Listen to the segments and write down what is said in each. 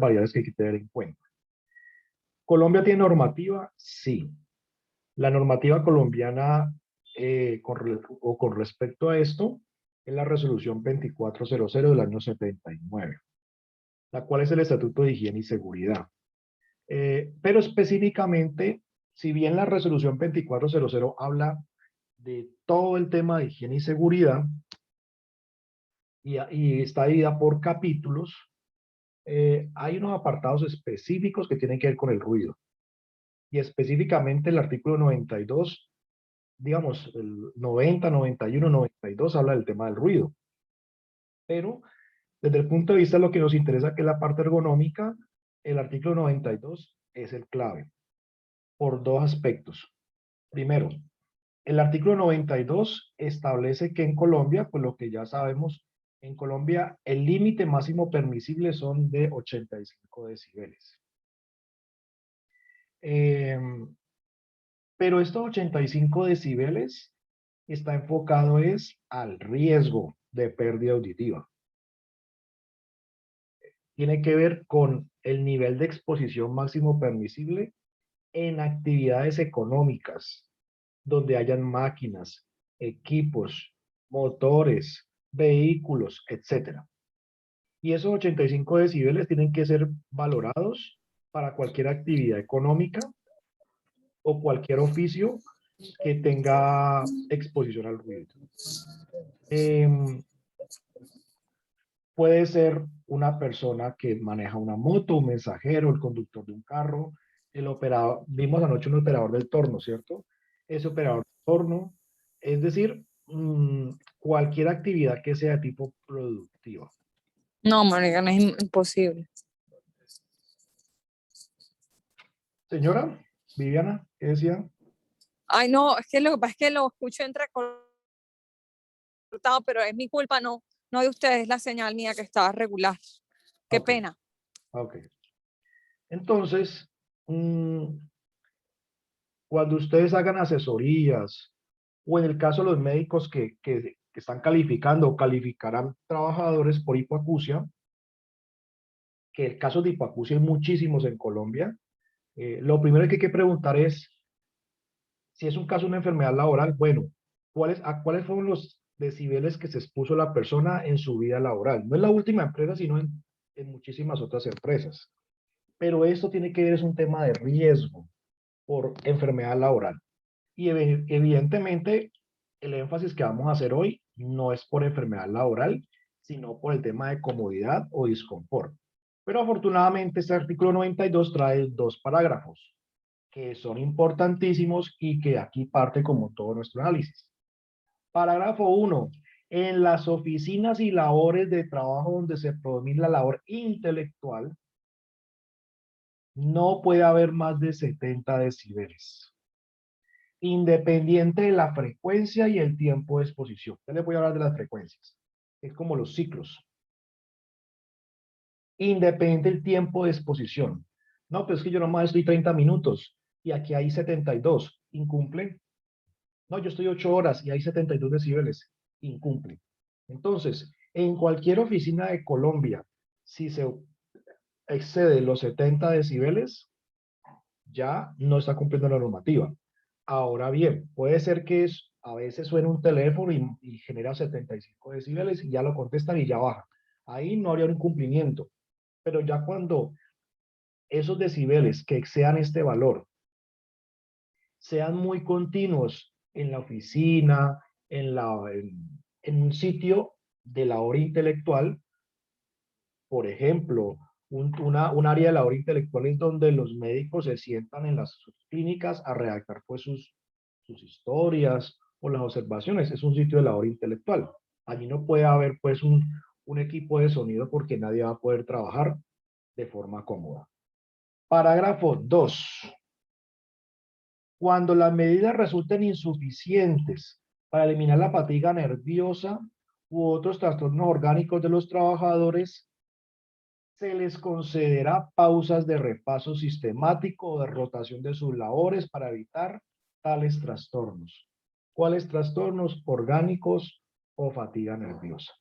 variables que hay que tener en cuenta. ¿Colombia tiene normativa? Sí. La normativa colombiana con respecto a esto es la resolución 2400 del año 79, la cual es el Estatuto de Higiene y Seguridad. Pero específicamente, si bien la resolución 2400 habla de todo el tema de higiene y seguridad y está dividida por capítulos, hay unos apartados específicos que tienen que ver con el ruido. Y específicamente el artículo 92, digamos, el 90, 91, 92 habla del tema del ruido. Pero desde el punto de vista de lo que nos interesa, que es la parte ergonómica, el artículo 92 es el clave, por dos aspectos. Primero, el artículo 92 establece que en Colombia, pues lo que ya sabemos, en Colombia el límite máximo permisible son de 85 decibeles. Pero estos 85 decibeles está enfocado es al riesgo de pérdida auditiva. Tiene que ver con el nivel de exposición máximo permisible en actividades económicas, donde hayan máquinas, equipos, motores, vehículos, etc. Y esos 85 decibeles tienen que ser valorados para cualquier actividad económica o cualquier oficio que tenga exposición al ruido. Puede ser una persona que maneja una moto, un mensajero, el conductor de un carro, el operador, vimos anoche un operador del torno, ¿cierto? Ese operador del torno, es decir, cualquier actividad que sea de tipo productiva. No, marica, no es imposible. Señora Viviana, ¿qué decía? Ay, no, es que lo que pasa es que lo escucho entrecortado, pero es mi culpa, no de ustedes, la señal mía que estaba regular. Qué Ok, pena. ok. Entonces, cuando ustedes hagan asesorías, o en el caso de los médicos que están calificando o calificarán trabajadores por hipoacusia, que el caso de hipoacusia hay muchísimos en Colombia, lo primero que hay que preguntar es, si es un caso de una enfermedad laboral, bueno, ¿cuáles fueron los decibeles que se expuso la persona en su vida laboral? No en la última empresa, sino en muchísimas otras empresas. Pero esto tiene que ver, es un tema de riesgo por enfermedad laboral. Y evidentemente, el énfasis que vamos a hacer hoy no es por enfermedad laboral, sino por el tema de comodidad o disconfort. Pero afortunadamente este artículo 92 trae dos parágrafos que son importantísimos y que aquí parte como todo nuestro análisis. Parágrafo 1. En las oficinas y labores de trabajo donde se predomina la labor intelectual, no puede haber más de 70 decibeles, independiente de la frecuencia y el tiempo de exposición. Ya les voy a hablar de las frecuencias. Es como los ciclos. Independiente del tiempo de exposición. No, pues es que yo nomás estoy 30 minutos y aquí hay 72. ¿Incumple? No, yo estoy 8 horas y hay 72 decibeles. Incumple. Entonces, en cualquier oficina de Colombia, si se excede los 70 decibeles, ya no está cumpliendo la normativa. Ahora bien, puede ser que a veces suene un teléfono y genera 75 decibeles y ya lo contestan y ya baja. Ahí no habría un incumplimiento. Pero ya cuando esos decibeles que excedan este valor sean muy continuos en la oficina, en un sitio de labor intelectual, por ejemplo, un área de labor intelectual es donde los médicos se sientan en las clínicas a redactar pues sus historias o las observaciones. Es un sitio de labor intelectual. Allí no puede haber pues un equipo de sonido porque nadie va a poder trabajar de forma cómoda. Parágrafo 2. Cuando las medidas resulten insuficientes para eliminar la fatiga nerviosa u otros trastornos orgánicos de los trabajadores, se les concederá pausas de repaso sistemático o de rotación de sus labores para evitar tales trastornos. ¿Cuáles trastornos? Orgánicos o fatiga nerviosa.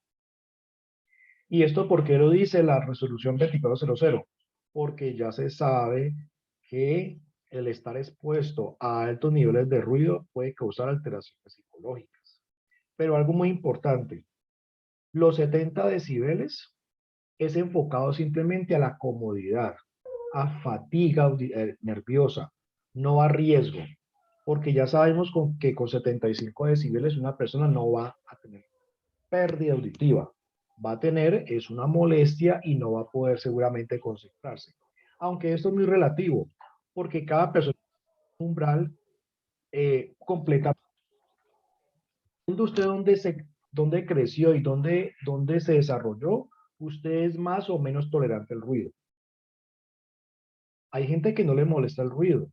¿Y esto por qué lo dice la resolución 2400? porque ya se sabe que el estar expuesto a altos niveles de ruido puede causar alteraciones psicológicas. Pero algo muy importante, los 70 decibeles es enfocado simplemente a la comodidad, a fatiga nerviosa, no a riesgo, porque ya sabemos que con 75 decibeles una persona no va a tener pérdida auditiva, va a tener es una molestia y no va a poder seguramente concentrarse. Aunque esto es muy relativo, porque cada persona tiene un umbral completa. ¿Usted dónde creció y dónde se desarrolló? Usted es más o menos tolerante al ruido. Hay gente que no le molesta el ruido.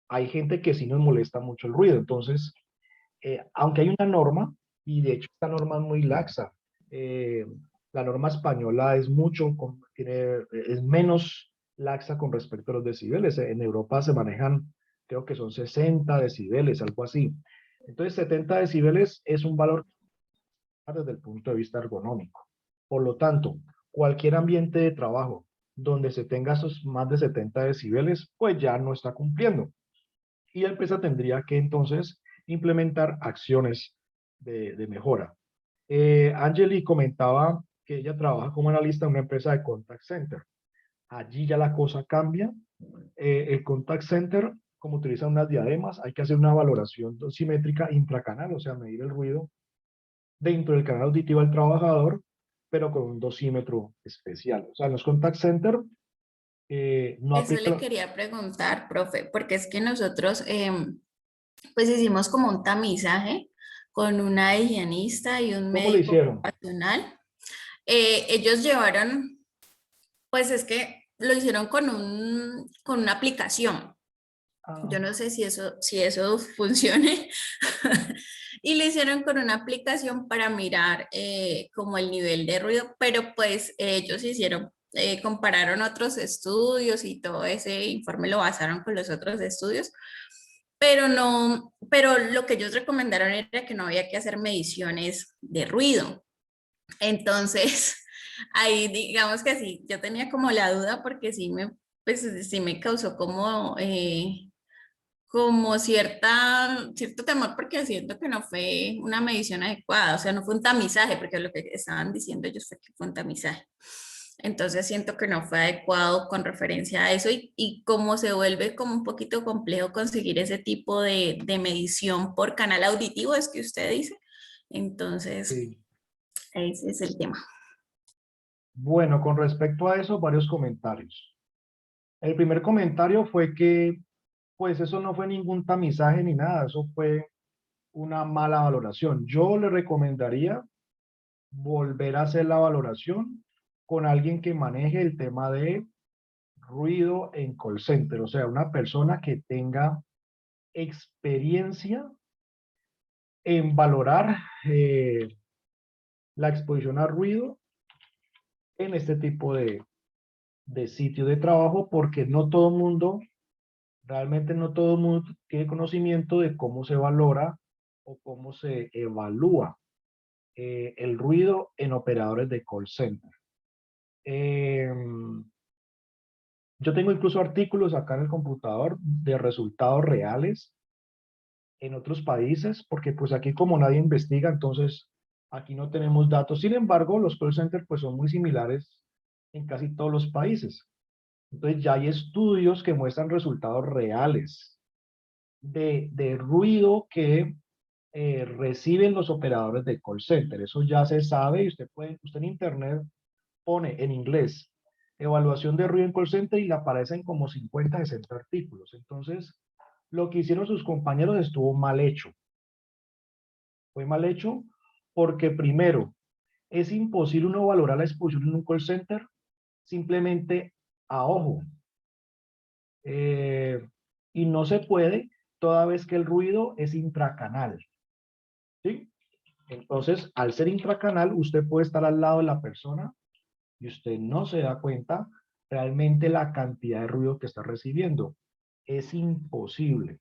Hay gente que sí nos molesta mucho el ruido. Entonces, aunque hay una norma, y de hecho esta norma es muy laxa, eh, la norma española es es menos laxa con respecto a los decibeles. En Europa se manejan, creo que son 60 decibeles, algo así. Entonces, 70 decibeles es un valor desde el punto de vista ergonómico. Por lo tanto, cualquier ambiente de trabajo donde se tenga esos más de 70 decibeles, pues ya no está cumpliendo. Y la empresa tendría que entonces implementar acciones de mejora. Angeli comentaba que ella trabaja como analista en una empresa de contact center. Allí ya la cosa cambia. El contact center, como utiliza unas diademas, hay que hacer una valoración dosimétrica intracanal, o sea, medir el ruido dentro del canal auditivo del trabajador, pero con un dosímetro especial. O sea, en los contact center no Eso le aplica. quería preguntar, profe, porque es que nosotros pues hicimos como un tamizaje con una higienista y un ¿Cómo le médico hicieron? ocupacional. Ellos llevaron, pues es que lo hicieron con una aplicación. Ah, Yo no sé si eso funcione. Y lo hicieron con una aplicación para mirar como el nivel de ruido, pero pues ellos hicieron, compararon otros estudios y todo ese informe lo basaron con los otros estudios, pero no, pero lo que ellos recomendaron era que no había que hacer mediciones de ruido. Entonces, ahí digamos que sí, yo tenía como la duda porque pues, sí me causó como cierto temor porque siento que no fue una medición adecuada, o sea, no fue un tamizaje, porque lo que estaban diciendo ellos fue que fue un tamizaje. Entonces siento que no fue adecuado con referencia a eso y como se vuelve como un poquito complejo conseguir ese tipo de medición por canal auditivo, es que usted dice. Entonces, sí. ese es el tema. Bueno, con respecto a eso, varios comentarios. El primer comentario fue que, pues eso no fue ningún tamizaje ni nada, eso fue una mala valoración. Yo le recomendaría volver a hacer la valoración con alguien que maneje el tema de ruido en call center, o sea, una persona que tenga experiencia en valorar la exposición a ruido en este tipo de sitio de trabajo, porque no todo el mundo, realmente no todo el mundo tiene conocimiento de cómo se valora o cómo se evalúa el ruido en operadores de call center. Eh, yo tengo incluso artículos acá en el computador de resultados reales en otros países, porque pues aquí como nadie investiga, entonces aquí no tenemos datos. Sin embargo, los call centers pues son muy similares en casi todos los países. Entonces ya hay estudios que muestran resultados reales de ruido que reciben los operadores de call center. Eso ya se sabe y usted en internet pone en inglés evaluación de ruido en call center y le aparecen como 50, 60 artículos. Entonces, lo que hicieron sus compañeros estuvo mal hecho. Fue mal hecho porque primero, es imposible uno valorar la exposición en un call center simplemente a ojo. Eh, y no se puede toda vez que el ruido es intracanal. ¿Sí? Entonces, al ser intracanal, usted puede estar al lado de la persona y usted no se da cuenta realmente la cantidad de ruido que está recibiendo. Es imposible.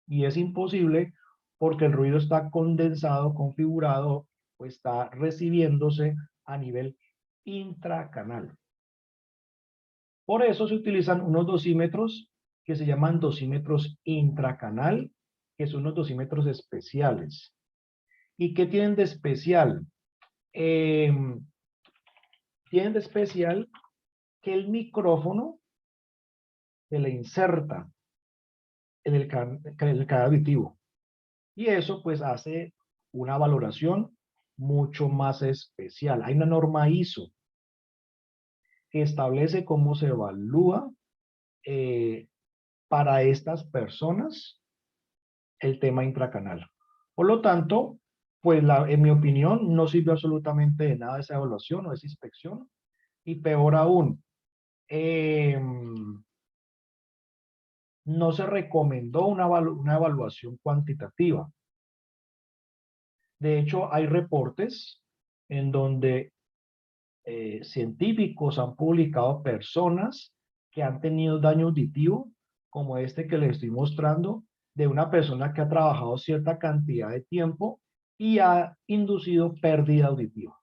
Y es imposible porque el ruido está condensado, configurado o está recibiéndose a nivel intracanal. Por eso se utilizan unos dosímetros que se llaman dosímetros intracanal, que son unos dosímetros especiales. ¿Y qué tienen de especial? Tienen de especial que el micrófono se le inserta en el canal auditivo. Y eso pues hace una valoración mucho más especial. Hay una norma ISO que establece cómo se evalúa para estas personas el tema intracanal. Por lo tanto, pues en mi opinión no sirve absolutamente de nada esa evaluación o esa inspección. Y peor aún, no se recomendó una evaluación cuantitativa. De hecho, hay reportes en donde científicos han publicado personas que han tenido daño auditivo, como este que les estoy mostrando, de una persona que ha trabajado cierta cantidad de tiempo y ha inducido pérdida auditiva.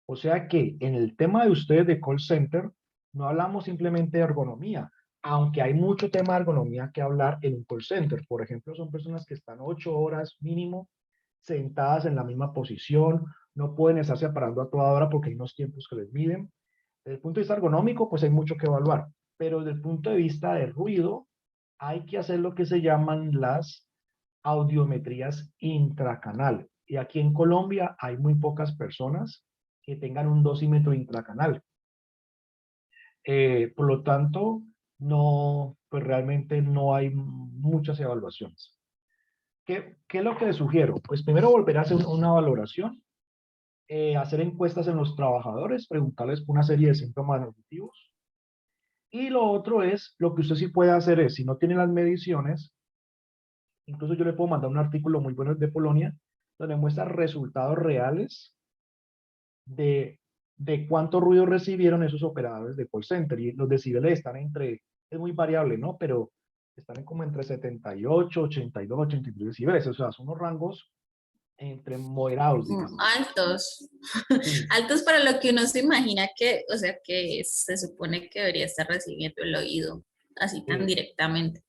O sea que en el tema de ustedes de call center, no hablamos simplemente de ergonomía, aunque hay mucho tema de ergonomía que hablar en un call center. Por ejemplo, son personas que están 8 horas mínimo sentadas en la misma posición, no pueden estar separando a toda hora porque hay unos tiempos que les miden. Desde el punto de vista ergonómico, pues hay mucho que evaluar, pero desde el punto de vista de ruido, hay que hacer lo que se llaman las audiometrías intracanal. Y aquí en Colombia hay muy pocas personas que tengan un dosímetro intracanal. Por lo tanto, no, pues realmente no hay muchas evaluaciones. ¿Qué es lo que les sugiero? Pues primero volver a hacer una valoración, hacer encuestas en los trabajadores, preguntarles por una serie de síntomas auditivos. Y lo otro es, lo que usted sí puede hacer es, si no tiene las mediciones, incluso yo le puedo mandar un artículo muy bueno de Polonia, donde muestra resultados reales de cuánto ruido recibieron esos operadores de call center. Y los decibeles están entre, es muy variable, ¿no? Pero están como entre 78, 82, 83 decibeles. O sea, son unos rangos entre moderados, digamos. Altos. Sí. Altos para lo que uno se imagina que, o sea, que se supone que debería estar recibiendo el oído, así tan directamente.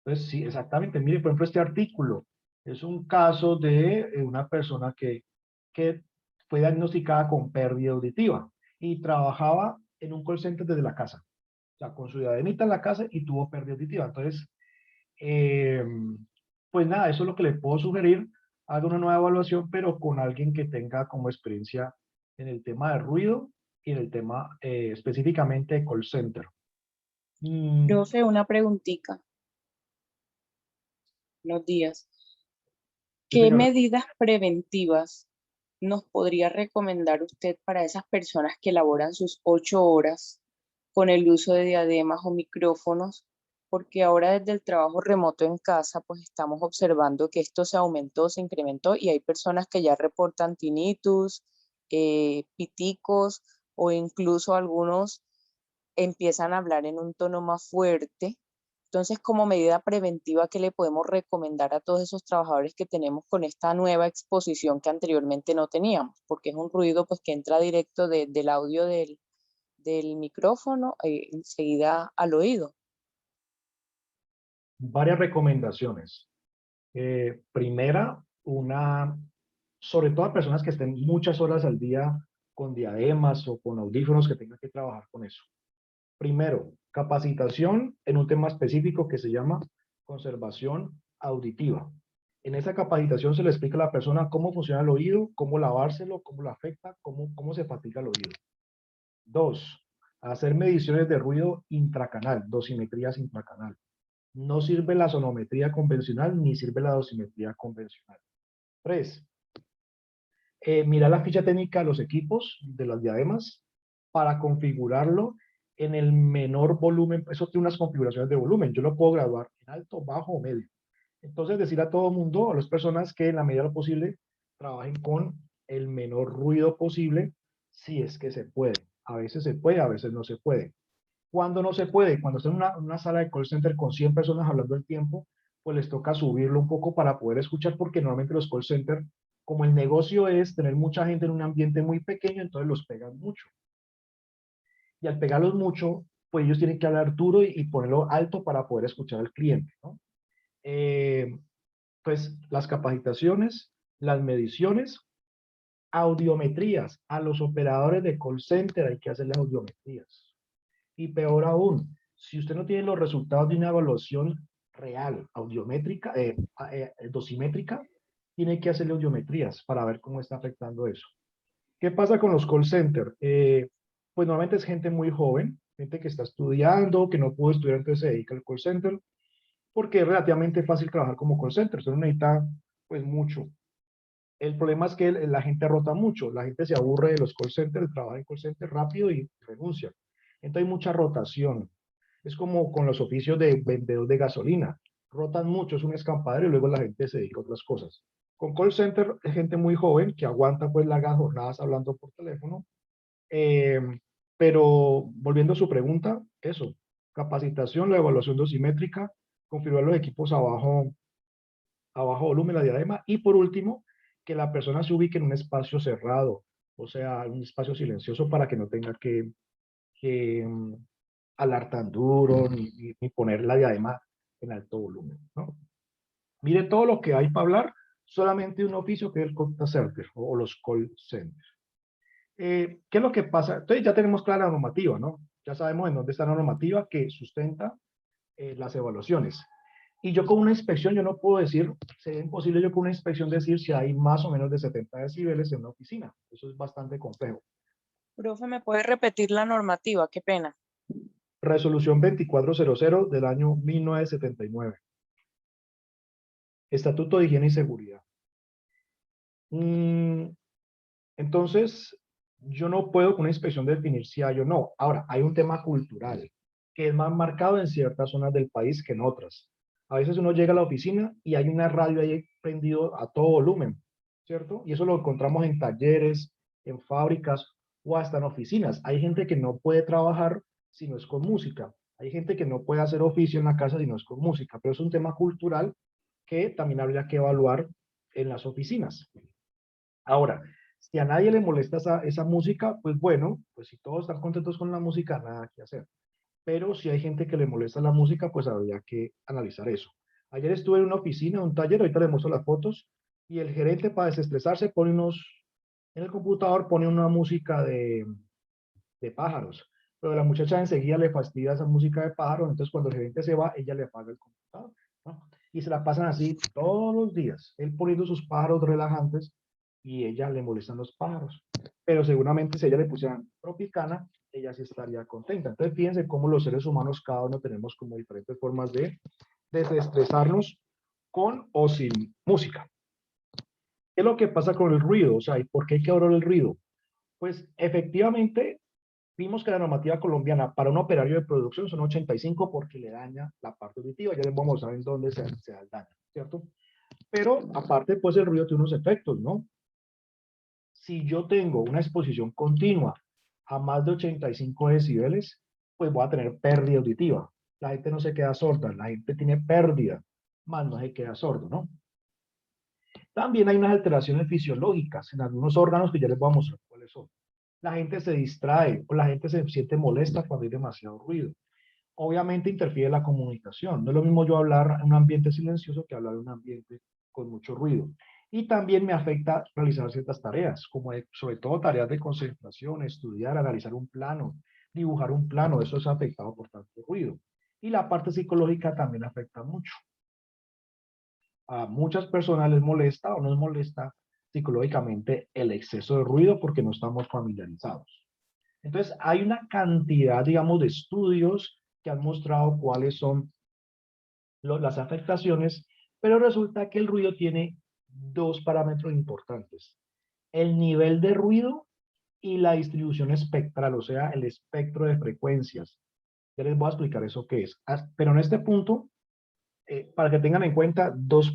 Pues sí, exactamente. Mire, por ejemplo, este artículo es un caso de una persona que fue diagnosticada con pérdida auditiva y trabajaba en un call center desde la casa. O sea, con su diademita en la casa y tuvo pérdida auditiva. Entonces, pues nada, eso es lo que le puedo sugerir. Haga una nueva evaluación, pero con alguien que tenga como experiencia en el tema de ruido y en el tema específicamente de call center. Profe, una preguntita. Buenos días. Sí, ¿Qué señora. medidas preventivas nos podría recomendar usted para esas personas que laboran sus 8 horas con el uso de diademas o micrófonos? Porque ahora desde el trabajo remoto en casa, pues estamos observando que esto se aumentó, se incrementó y hay personas que ya reportan tinnitus, piticos o incluso algunos empiezan a hablar en un tono más fuerte. Entonces, como medida preventiva, ¿qué le podemos recomendar a todos esos trabajadores que tenemos con esta nueva exposición que anteriormente no teníamos? Porque es un ruido pues, que entra directo del audio del micrófono enseguida al oído. Varias recomendaciones. Primera, sobre todo a personas que estén muchas horas al día con diademas o con audífonos que tengan que trabajar con eso. Primero, capacitación en un tema específico que se llama conservación auditiva. En esa capacitación se le explica a la persona cómo funciona el oído, cómo lavárselo, cómo lo afecta, cómo se fatiga el oído. Dos, hacer mediciones de ruido intracanal, dosimetrías intracanal. No sirve la sonometría convencional ni sirve la dosimetría convencional. 3. Mirar la ficha técnica de los equipos, de las diademas, para configurarlo en el menor volumen. Eso tiene unas configuraciones de volumen. Yo lo puedo graduar en alto, bajo o medio. Entonces, decir a todo mundo, a las personas que en la medida de lo posible trabajen con el menor ruido posible, si es que se puede. A veces se puede, a veces no se puede. Cuando no se puede, cuando están en una sala de call center con 100 personas hablando al tiempo, pues les toca subirlo un poco para poder escuchar, porque normalmente los call centers, como el negocio es tener mucha gente en un ambiente muy pequeño, entonces los pegan mucho. Y al pegarlos mucho, pues ellos tienen que hablar duro y ponerlo alto para poder escuchar al cliente, ¿no? Pues las capacitaciones, las mediciones, audiometrías. A los operadores de call center hay que hacerles audiometrías. Y peor aún, si usted no tiene los resultados de una evaluación real, audiométrica, dosimétrica, tiene que hacerle audiometrías para ver cómo está afectando eso. ¿Qué pasa con los call centers? Pues normalmente es gente muy joven, gente que está estudiando, que no pudo estudiar, entonces se dedica al call center, porque es relativamente fácil trabajar como call center, usted no necesita pues mucho. El problema es que la gente rota mucho, la gente se aburre de los call centers, trabaja en call center rápido y renuncia. Entonces hay mucha rotación. Es como con los oficios de vendedor de gasolina. Rotan mucho, es un escampadero y luego la gente se dedica a otras cosas. Con call center es gente muy joven que aguanta pues largas jornadas hablando por teléfono. Eh, pero volviendo a su pregunta, eso, capacitación, la evaluación dosimétrica, configurar los equipos a bajo volumen, la diadema, y por último, que la persona se ubique en un espacio cerrado, o sea, un espacio silencioso para que no tenga que hablar tan duro ni poner la diadema en alto volumen, ¿no? Mire todo lo que hay para hablar, solamente un oficio que es el contact center o los call centers. ¿Qué es lo que pasa? Entonces ya tenemos clara la normativa, ¿no? Ya sabemos en dónde está la normativa que sustenta las evaluaciones. Y yo con una inspección, yo no puedo decir, sería imposible yo con una inspección decir si hay más o menos de 70 decibeles en una oficina. Eso es bastante complejo. Profe, ¿me puede repetir la normativa? Qué pena. Resolución 2400 del año 1979. Estatuto de Higiene y Seguridad. Entonces, yo no puedo con una inspección definir si hay o no. Ahora, hay un tema cultural que es más marcado en ciertas zonas del país que en otras. A veces uno llega a la oficina y hay una radio ahí prendido a todo volumen, ¿cierto? Y eso lo encontramos en talleres, en fábricas o hasta en oficinas. Hay gente que no puede trabajar si no es con música. Hay gente que no puede hacer oficio en la casa si no es con música, pero es un tema cultural que también habría que evaluar en las oficinas. Ahora, si a nadie le molesta esa música, pues bueno, pues si todos están contentos con la música, nada que hacer. Pero si hay gente que le molesta la música, pues habría que analizar eso. Ayer estuve en una oficina, un taller, ahorita les muestro las fotos, y el gerente para desestresarse pone en el computador pone una música de pájaros, pero la muchacha enseguida le fastidia esa música de pájaros, entonces cuando el gerente se va, ella le apaga el computador, ¿no? Y se la pasan así todos los días, él poniendo sus pájaros relajantes y ella le molestan los pájaros. Pero seguramente si ella le pusieran Tropicana, ella sí estaría contenta. Entonces fíjense cómo los seres humanos cada uno tenemos como diferentes formas de desestresarnos con o sin música. ¿Qué es lo que pasa con el ruido? O sea, ¿y por qué hay que ahorrar el ruido? Pues efectivamente vimos que la normativa colombiana para un operario de producción son 85 porque le daña la parte auditiva. Ya les vamos a mostrar en dónde se da el daño, ¿cierto? Pero aparte, pues el ruido tiene unos efectos, ¿no? Si yo tengo una exposición continua a más de 85 decibeles, pues voy a tener pérdida auditiva. La gente no se queda sorda, la gente tiene pérdida, más no se queda sordo, ¿no? También hay unas alteraciones fisiológicas en algunos órganos que ya les voy a mostrar cuáles son. La gente se distrae o la gente se siente molesta cuando hay demasiado ruido. Obviamente interfiere la comunicación. No es lo mismo yo hablar en un ambiente silencioso que hablar en un ambiente con mucho ruido. Y también me afecta realizar ciertas tareas, como sobre todo tareas de concentración, estudiar, analizar un plano, dibujar un plano, eso es afectado por tanto ruido. Y la parte psicológica también afecta mucho. A muchas personas les molesta o nos molesta psicológicamente el exceso de ruido porque no estamos familiarizados. Entonces, hay una cantidad, digamos, de estudios que han mostrado cuáles son las afectaciones, pero resulta que el ruido tiene dos parámetros importantes: el nivel de ruido y la distribución espectral, o sea, el espectro de frecuencias. Ya les voy a explicar eso qué es. Pero en este punto, para que tengan en cuenta dos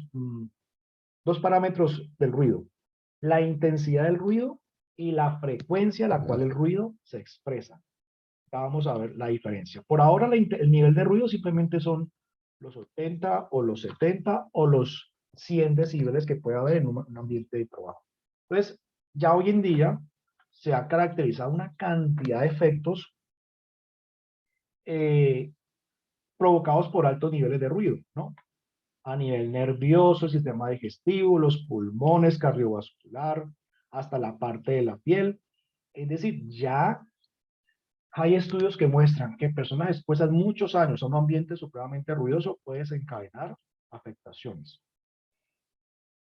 parámetros del ruido: la intensidad del ruido y la frecuencia a la cual el ruido se expresa. Ya vamos a ver la diferencia. Por ahora el nivel de ruido simplemente son los 80 o los 70 o los 100 decibeles que puede haber en un ambiente de trabajo. Entonces, ya hoy en día se ha caracterizado una cantidad de efectos provocados por altos niveles de ruido, ¿no? A nivel nervioso, el sistema digestivo, los pulmones, cardiovascular, hasta la parte de la piel. Es decir, ya hay estudios que muestran que personas expuestas muchos años a un ambiente supremamente ruidoso puede desencadenar afectaciones.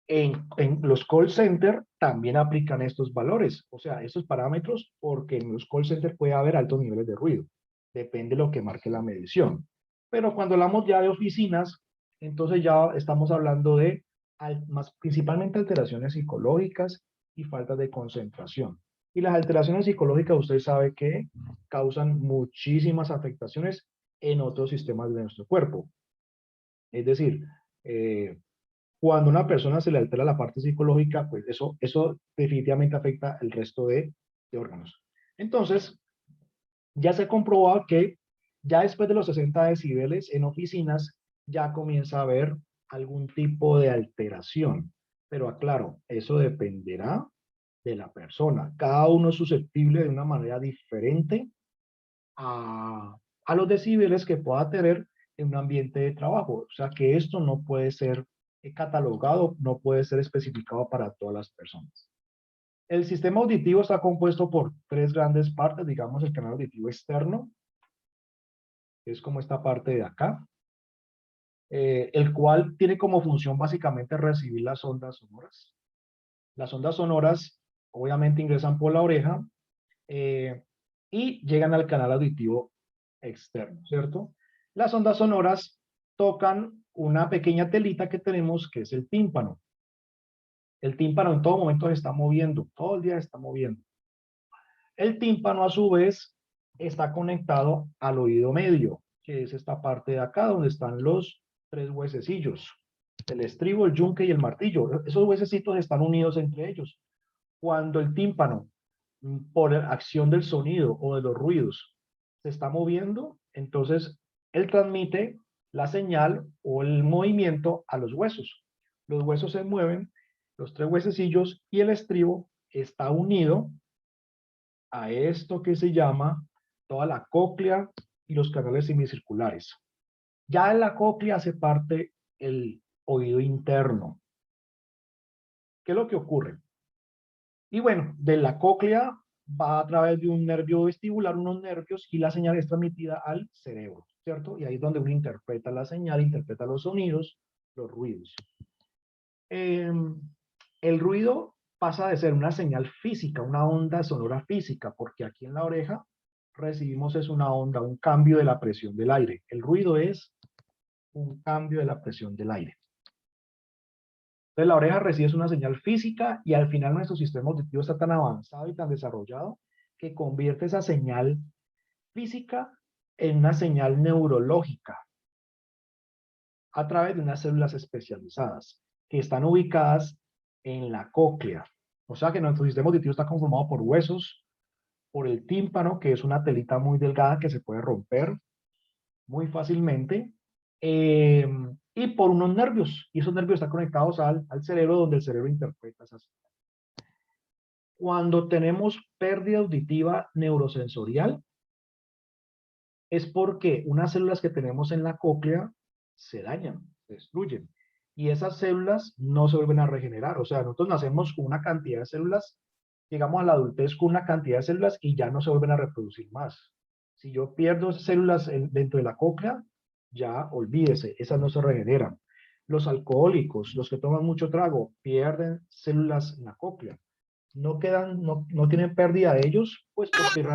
En los call centers también aplican estos valores, o sea, estos parámetros, porque en los call centers puede haber altos niveles de ruido. Depende de lo que marque la medición. Pero cuando hablamos ya de oficinas, entonces ya estamos hablando de principalmente alteraciones psicológicas y falta de concentración. Y las alteraciones psicológicas, usted sabe que causan muchísimas afectaciones en otros sistemas de nuestro cuerpo. Es decir, cuando a una persona se le altera la parte psicológica, pues eso definitivamente afecta el resto de órganos. Entonces, ya se comprobó que ya después de los 60 decibeles en oficinas, ya comienza a haber algún tipo de alteración. Pero aclaro, eso dependerá de la persona. Cada uno es susceptible de una manera diferente a los decibeles que pueda tener en un ambiente de trabajo. O sea que esto no puede ser catalogado, no puede ser especificado para todas las personas. El sistema auditivo está compuesto por tres grandes partes, digamos el canal auditivo externo, que es como esta parte de acá, el cual tiene como función básicamente recibir las ondas sonoras. Las ondas sonoras obviamente ingresan por la oreja y llegan al canal auditivo externo, ¿cierto? Las ondas sonoras tocan una pequeña telita que tenemos, que es el tímpano. El tímpano en todo momento se está moviendo, todo el día se está moviendo. El tímpano, a su vez, está conectado al oído medio, que es esta parte de acá, donde están los tres huesecillos, el estribo, el yunque y el martillo. Esos huesecitos están unidos entre ellos. Cuando el tímpano, por acción del sonido o de los ruidos, se está moviendo, entonces él transmite la señal o el movimiento a los huesos. Los huesos se mueven, los tres huesecillos, y el estribo está unido a esto que se llama toda la cóclea y los canales semicirculares. Ya en la cóclea hace parte el oído interno. ¿Qué es lo que ocurre? Y bueno, de la cóclea va a través de un nervio vestibular, unos nervios, y la señal es transmitida al cerebro, ¿cierto? Y ahí es donde uno interpreta la señal, interpreta los sonidos, los ruidos. El ruido pasa de ser una señal física, una onda sonora física, porque aquí en la oreja recibimos es una onda, un cambio de la presión del aire. El ruido es un cambio de la presión del aire. Entonces la oreja recibe una señal física y al final nuestro sistema auditivo está tan avanzado y tan desarrollado que convierte esa señal física en una señal neurológica a través de unas células especializadas que están ubicadas en la cóclea. O sea que nuestro sistema auditivo está conformado por huesos, por el tímpano, que es una telita muy delgada que se puede romper muy fácilmente, y por unos nervios. Y esos nervios están conectados al cerebro, donde el cerebro interpreta esas señales. Cuando tenemos pérdida auditiva neurosensorial, es porque unas células que tenemos en la cóclea se dañan, se destruyen. Y esas células no se vuelven a regenerar. O sea, nosotros nacemos con una cantidad de células, llegamos a la adultez con una cantidad de células y ya no se vuelven a reproducir más. Si yo pierdo células dentro de la cóclea, ya olvídese, esas no se regeneran. Los alcohólicos, los que toman mucho trago, pierden células en la cóclea. No quedan, no tienen pérdida de ellos, pues porque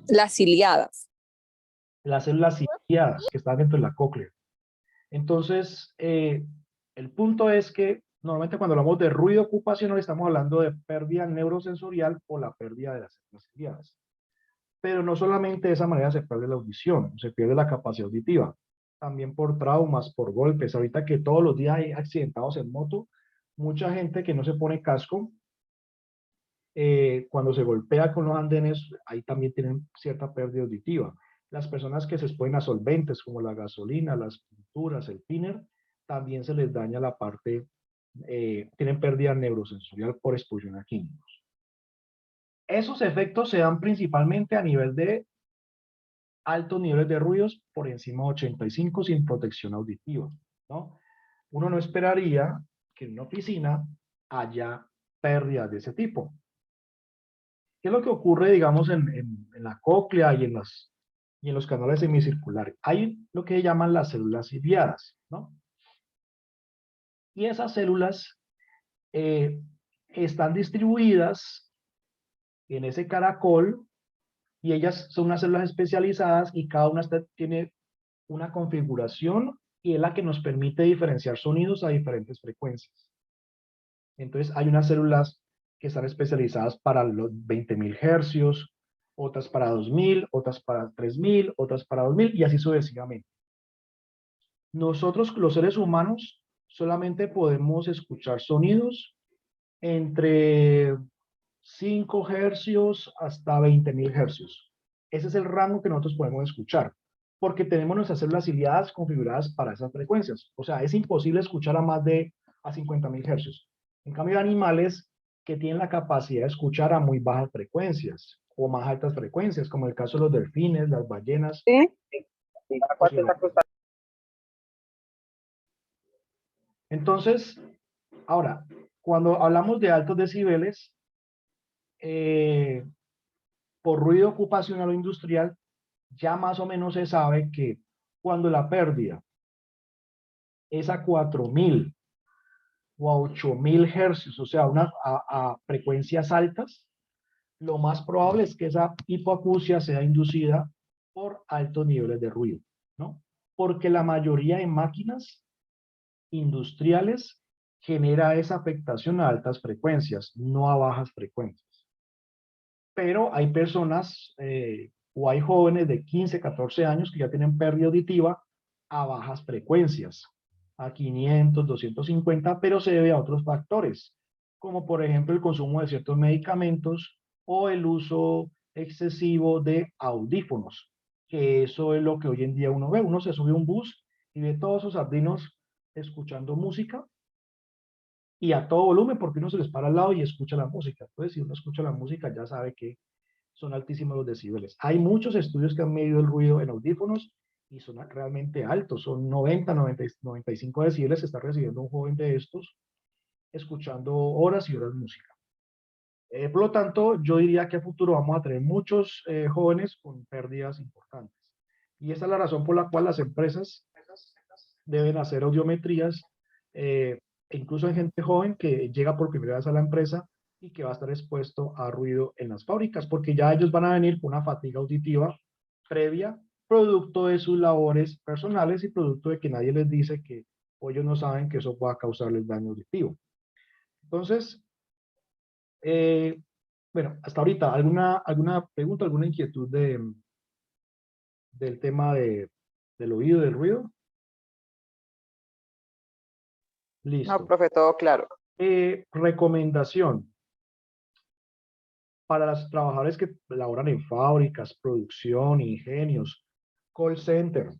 Las ciliadas. las células ciliadas que están dentro de la cóclea. Entonces, el punto es que normalmente cuando hablamos de ruido ocupacional estamos hablando de pérdida neurosensorial o la pérdida de las células ciliadas. Pero no solamente de esa manera se pierde la audición, se pierde la capacidad auditiva, también por traumas, por golpes. Ahorita que todos los días hay accidentados en moto, mucha gente que no se pone casco, cuando se golpea con los andenes, ahí también tienen cierta pérdida auditiva. Las personas que se exponen a solventes como la gasolina, las pinturas, el thinner, también se les daña la parte, tienen pérdida neurosensorial por exposición a químicos. Esos efectos se dan principalmente a nivel de altos niveles de ruidos por encima de 85 sin protección auditiva, ¿no? Uno no esperaría que en una oficina haya pérdidas de ese tipo. ¿Qué es lo que ocurre, digamos, en la cóclea y en los canales semicirculares? Hay lo que llaman las células ciliadas, ¿no? Y esas células están distribuidas en ese caracol y ellas son unas células especializadas y cada una tiene una configuración y es la que nos permite diferenciar sonidos a diferentes frecuencias. Entonces hay unas células que están especializadas para los 20.000 hercios, otras para 2.000, otras para 3.000, otras para 2.000 y así sucesivamente. Nosotros, los seres humanos, solamente podemos escuchar sonidos entre 5 hercios hasta 20.000 hercios. Ese es el rango que nosotros podemos escuchar, porque tenemos nuestras células ciliadas configuradas para esas frecuencias. O sea, es imposible escuchar a más de 50.000 hercios. En cambio, hay animales que tienen la capacidad de escuchar a muy bajas frecuencias o más altas frecuencias, como el caso de los delfines, las ballenas. Entonces, ahora, cuando hablamos de altos decibeles, por ruido ocupacional o industrial, ya más o menos se sabe que cuando la pérdida es a 4.000 o a 8.000 hercios, o sea, a frecuencias altas, lo más probable es que esa hipoacusia sea inducida por altos niveles de ruido, ¿no? Porque la mayoría de máquinas industriales genera esa afectación a altas frecuencias, no a bajas frecuencias. Pero hay personas o hay jóvenes de 15, 14 años que ya tienen pérdida auditiva a bajas frecuencias, a 500, 250, pero se debe a otros factores, como por ejemplo el consumo de ciertos medicamentos o el uso excesivo de audífonos, que eso es lo que hoy en día uno ve. Uno se sube a un bus y ve todos esos sardinos escuchando música y a todo volumen porque uno se les para al lado y escucha la música. Entonces, si uno escucha la música ya sabe que son altísimos los decibeles. Hay muchos estudios que han medido el ruido en audífonos y son realmente altos, son 90, 90, 95 decibeles que está recibiendo un joven de estos escuchando horas y horas música. Por lo tanto, yo diría que a futuro vamos a tener muchos jóvenes con pérdidas importantes. Y esa es la razón por la cual las empresas deben hacer audiometrías, e incluso hay gente joven que llega por primera vez a la empresa y que va a estar expuesto a ruido en las fábricas, porque ya ellos van a venir con una fatiga auditiva previa, producto de sus labores personales y producto de que nadie les dice que o ellos no saben que eso va a causarles daño auditivo. Entonces, bueno, hasta ahorita, ¿alguna pregunta, alguna inquietud del tema del oído, del ruido? Listo. No, profe, todo claro. Recomendación. Para los trabajadores que laboran en fábricas, producción, ingenios, call center,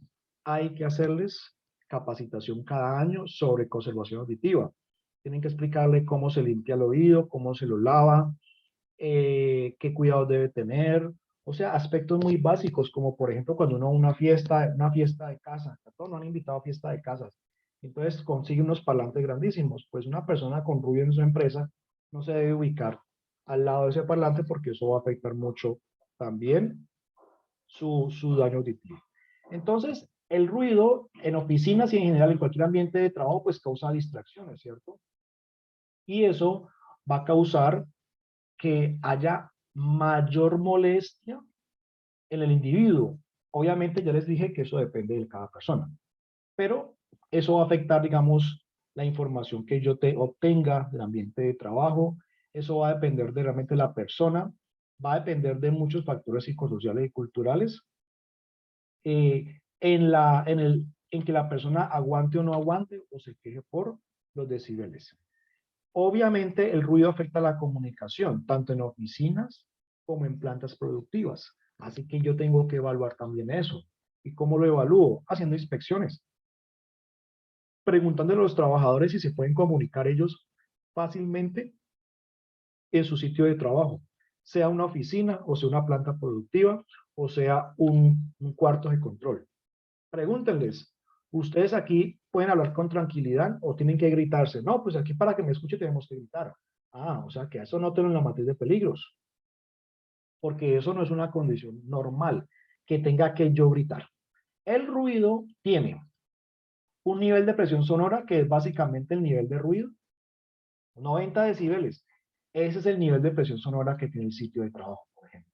hay que hacerles capacitación cada año sobre conservación auditiva. Tienen que explicarle cómo se limpia el oído, cómo se lo lava, qué cuidados debe tener, o sea, aspectos muy básicos, como por ejemplo cuando uno va a una fiesta de casa, a todos nos han invitado a fiesta de casas, entonces consigue unos parlantes grandísimos, pues una persona con ruido en su empresa no se debe ubicar al lado de ese parlante porque eso va a afectar mucho también su daño auditivo. Entonces, el ruido en oficinas y en general en cualquier ambiente de trabajo pues causa distracciones, ¿cierto? Y eso va a causar que haya mayor molestia en el individuo. Obviamente ya les dije que eso depende de cada persona, pero eso va a afectar, digamos, la información que yo obtenga del ambiente de trabajo. Eso va a depender de realmente la persona, va a depender de muchos factores psicosociales y culturales, en que la persona aguante o no aguante o se queje por los decibeles. Obviamente el ruido afecta la comunicación, tanto en oficinas como en plantas productivas. Así que yo tengo que evaluar también eso. ¿Y cómo lo evalúo? Haciendo inspecciones. Preguntándole a los trabajadores si se pueden comunicar ellos fácilmente en su sitio de trabajo, sea una oficina o sea una planta productiva o sea, un cuarto de control. Pregúntenles, ¿ustedes aquí pueden hablar con tranquilidad o tienen que gritarse? No, pues aquí para que me escuche tenemos que gritar. Ah, o sea que eso no en la matriz de peligros, porque eso no es una condición normal, que tenga que yo gritar. El ruido tiene un nivel de presión sonora, que es básicamente el nivel de ruido, 90 decibeles. Ese es el nivel de presión sonora que tiene el sitio de trabajo, por ejemplo.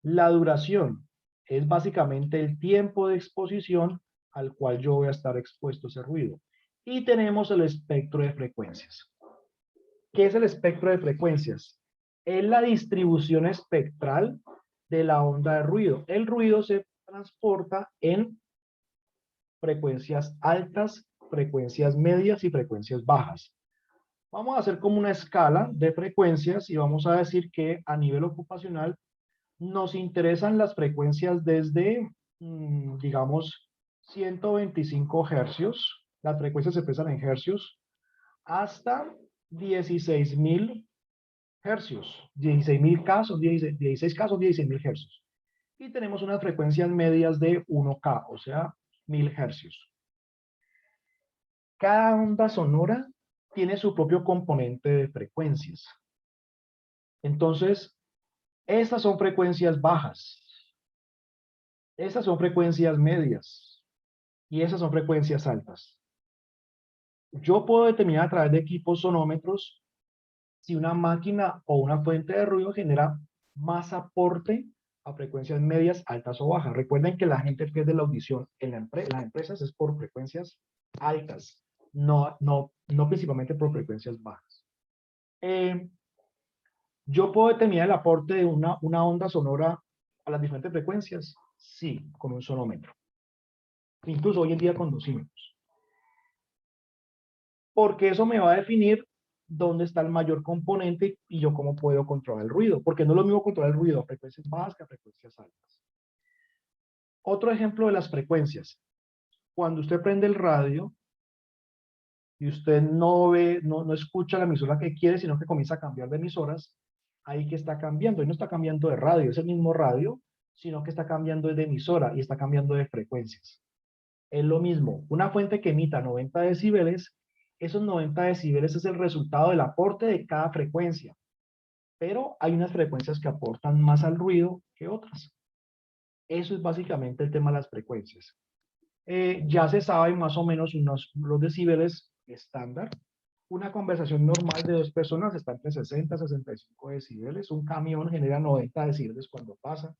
La duración es básicamente el tiempo de exposición al cual yo voy a estar expuesto a ese ruido. Y tenemos el espectro de frecuencias. ¿Qué es el espectro de frecuencias? Es la distribución espectral de la onda de ruido. El ruido se transporta en frecuencias altas, frecuencias medias y frecuencias bajas. Vamos a hacer como una escala de frecuencias y vamos a decir que a nivel ocupacional nos interesan las frecuencias desde, digamos, 125 hercios, las frecuencias se expresan en hercios, hasta 16.000 hercios, 16.000 casos, 16 casos, 16.000 hercios. Y tenemos unas frecuencias medias de 1K, o sea, 1000 hercios. Cada onda sonora tiene su propio componente de frecuencias. Entonces, estas son frecuencias bajas. Estas son frecuencias medias. Y esas son frecuencias altas. Yo puedo determinar a través de equipos sonómetros si una máquina o una fuente de ruido genera más aporte a frecuencias medias, altas o bajas. Recuerden que la gente pierde la audición en las empresas es por frecuencias altas, no principalmente por frecuencias bajas. ¿Yo puedo determinar el aporte de una onda sonora a las diferentes frecuencias? Sí, con un sonómetro. Incluso hoy en día con dosímetros. Porque eso me va a definir dónde está el mayor componente y yo cómo puedo controlar el ruido. Porque no es lo mismo controlar el ruido a frecuencias bajas que a frecuencias altas. Otro ejemplo de las frecuencias. Cuando usted prende el radio y usted no escucha la emisora que quiere, sino que comienza a cambiar de emisoras, ahí que está cambiando. Y no está cambiando de radio, es el mismo radio, sino que está cambiando de emisora y está cambiando de frecuencias. Es lo mismo, una fuente que emita 90 decibeles, esos 90 decibeles es el resultado del aporte de cada frecuencia. Pero hay unas frecuencias que aportan más al ruido que otras. Eso es básicamente el tema de las frecuencias. Ya se sabe más o menos los decibeles estándar. Una conversación normal de dos personas está entre 60 y 65 decibeles. Un camión genera 90 decibeles cuando pasa.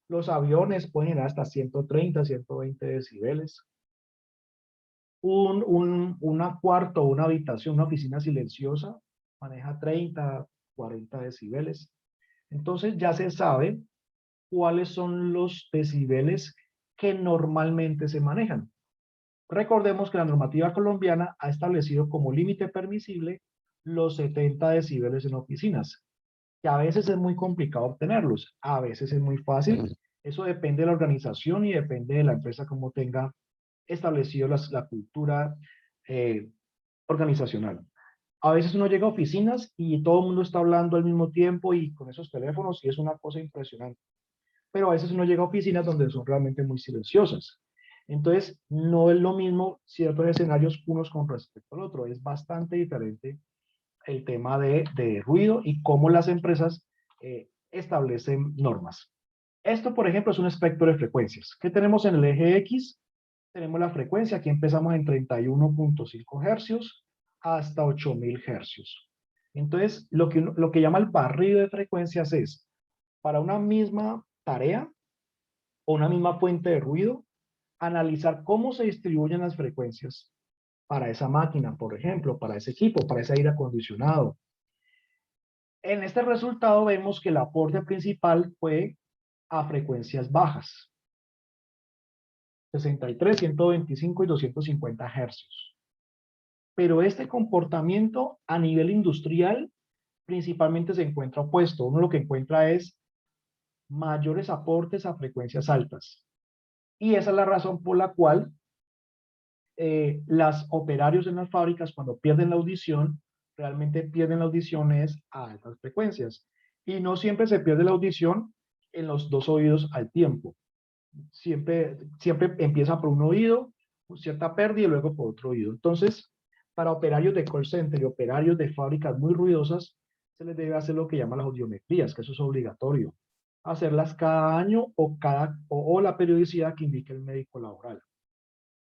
Los aviones pueden generar hasta 130, 120 decibeles. Una cuarto o una habitación, una oficina silenciosa, maneja 30, 40 decibeles. Entonces ya se sabe cuáles son los decibeles que normalmente se manejan. Recordemos que la normativa colombiana ha establecido como límite permisible los 70 decibeles en oficinas, que a veces es muy complicado obtenerlos, a veces es muy fácil. Eso depende de la organización y depende de la empresa cómo tenga establecido la cultura organizacional. A veces uno llega a oficinas y todo el mundo está hablando al mismo tiempo y con esos teléfonos y es una cosa impresionante. Pero a veces uno llega a oficinas donde son realmente muy silenciosas. Entonces, no es lo mismo ciertos escenarios unos con respecto al otro. Es bastante diferente el tema de ruido y cómo las empresas establecen normas. Esto, por ejemplo, es un espectro de frecuencias. ¿Qué tenemos en el eje X? Tenemos la frecuencia, aquí empezamos en 31.5 hercios hasta 8000 hercios. Entonces, lo que llama el barrido de frecuencias es, para una misma tarea o una misma fuente de ruido, analizar cómo se distribuyen las frecuencias para esa máquina, por ejemplo, para ese equipo, para ese aire acondicionado. En este resultado vemos que el aporte principal fue a frecuencias bajas. 63, 125 y 250 hercios. Pero este comportamiento a nivel industrial principalmente se encuentra opuesto. Uno lo que encuentra es mayores aportes a frecuencias altas. Y esa es la razón por la cual los operarios en las fábricas cuando pierden la audición, realmente pierden la audición es a altas frecuencias. Y no siempre se pierde la audición en los dos oídos al tiempo. Siempre empieza por un oído, cierta pérdida y luego por otro oído. Entonces, para operarios de call center y operarios de fábricas muy ruidosas, se les debe hacer lo que llaman las audiometrías, que eso es obligatorio. Hacerlas cada año o la periodicidad que indique el médico laboral.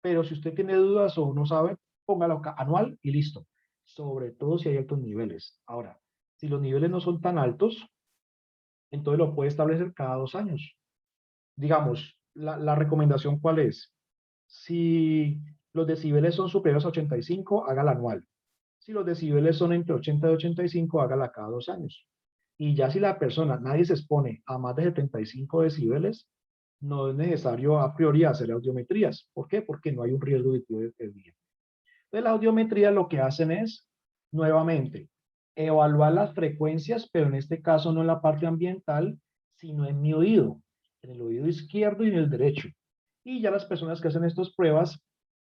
Pero si usted tiene dudas o no sabe, póngalo anual y listo. Sobre todo si hay altos niveles. Ahora, si los niveles no son tan altos, entonces lo puede establecer cada 2 años. Digamos, la recomendación ¿cuál es? Si los decibeles son superiores a 85, hágala anual. Si los decibeles son entre 80 y 85, hágala cada 2 años. Y ya si la persona, nadie se expone a más de 75 decibeles, no es necesario a priori hacer audiometrías. ¿Por qué? Porque no hay un riesgo auditivo de pérdida. Entonces, la audiometría lo que hacen es, nuevamente, evaluar las frecuencias, pero en este caso no en la parte ambiental, sino en mi oído, en el oído izquierdo y en el derecho. Y ya las personas que hacen estas pruebas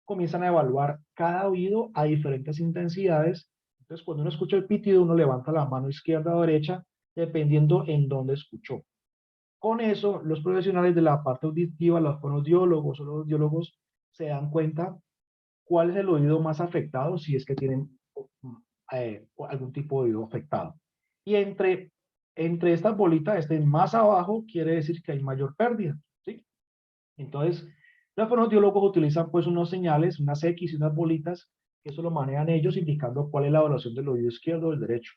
comienzan a evaluar cada oído a diferentes intensidades. Entonces, cuando uno escucha el pitido, uno levanta la mano izquierda o derecha, dependiendo en dónde escuchó. Con eso, los profesionales de la parte auditiva, los fonoaudiólogos o los audiólogos, se dan cuenta cuál es el oído más afectado si es que tienen algún tipo de oído afectado. Y entre estas bolitas estén más abajo, quiere decir que hay mayor pérdida, ¿sí? Entonces, los fonoaudiólogos utilizan pues unos señales, unas X y unas bolitas, que eso lo manejan ellos, indicando cuál es la evaluación del oído izquierdo o del derecho.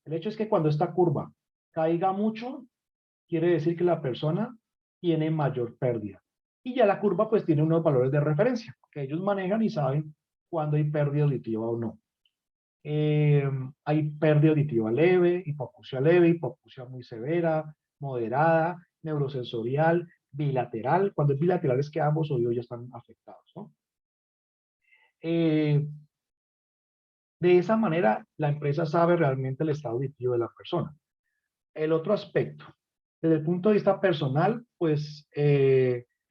El hecho es que cuando esta curva caiga mucho, quiere decir que la persona tiene mayor pérdida. Y ya la curva pues tiene unos valores de referencia, que ellos manejan y saben cuándo hay pérdida auditiva o no. Hay pérdida auditiva leve, hipoacusia muy severa, moderada, neurosensorial, bilateral. Cuando es bilateral es que ambos oídos ya están afectados, ¿no? De esa manera, la empresa sabe realmente el estado auditivo de la persona. El otro aspecto, desde el punto de vista personal, pues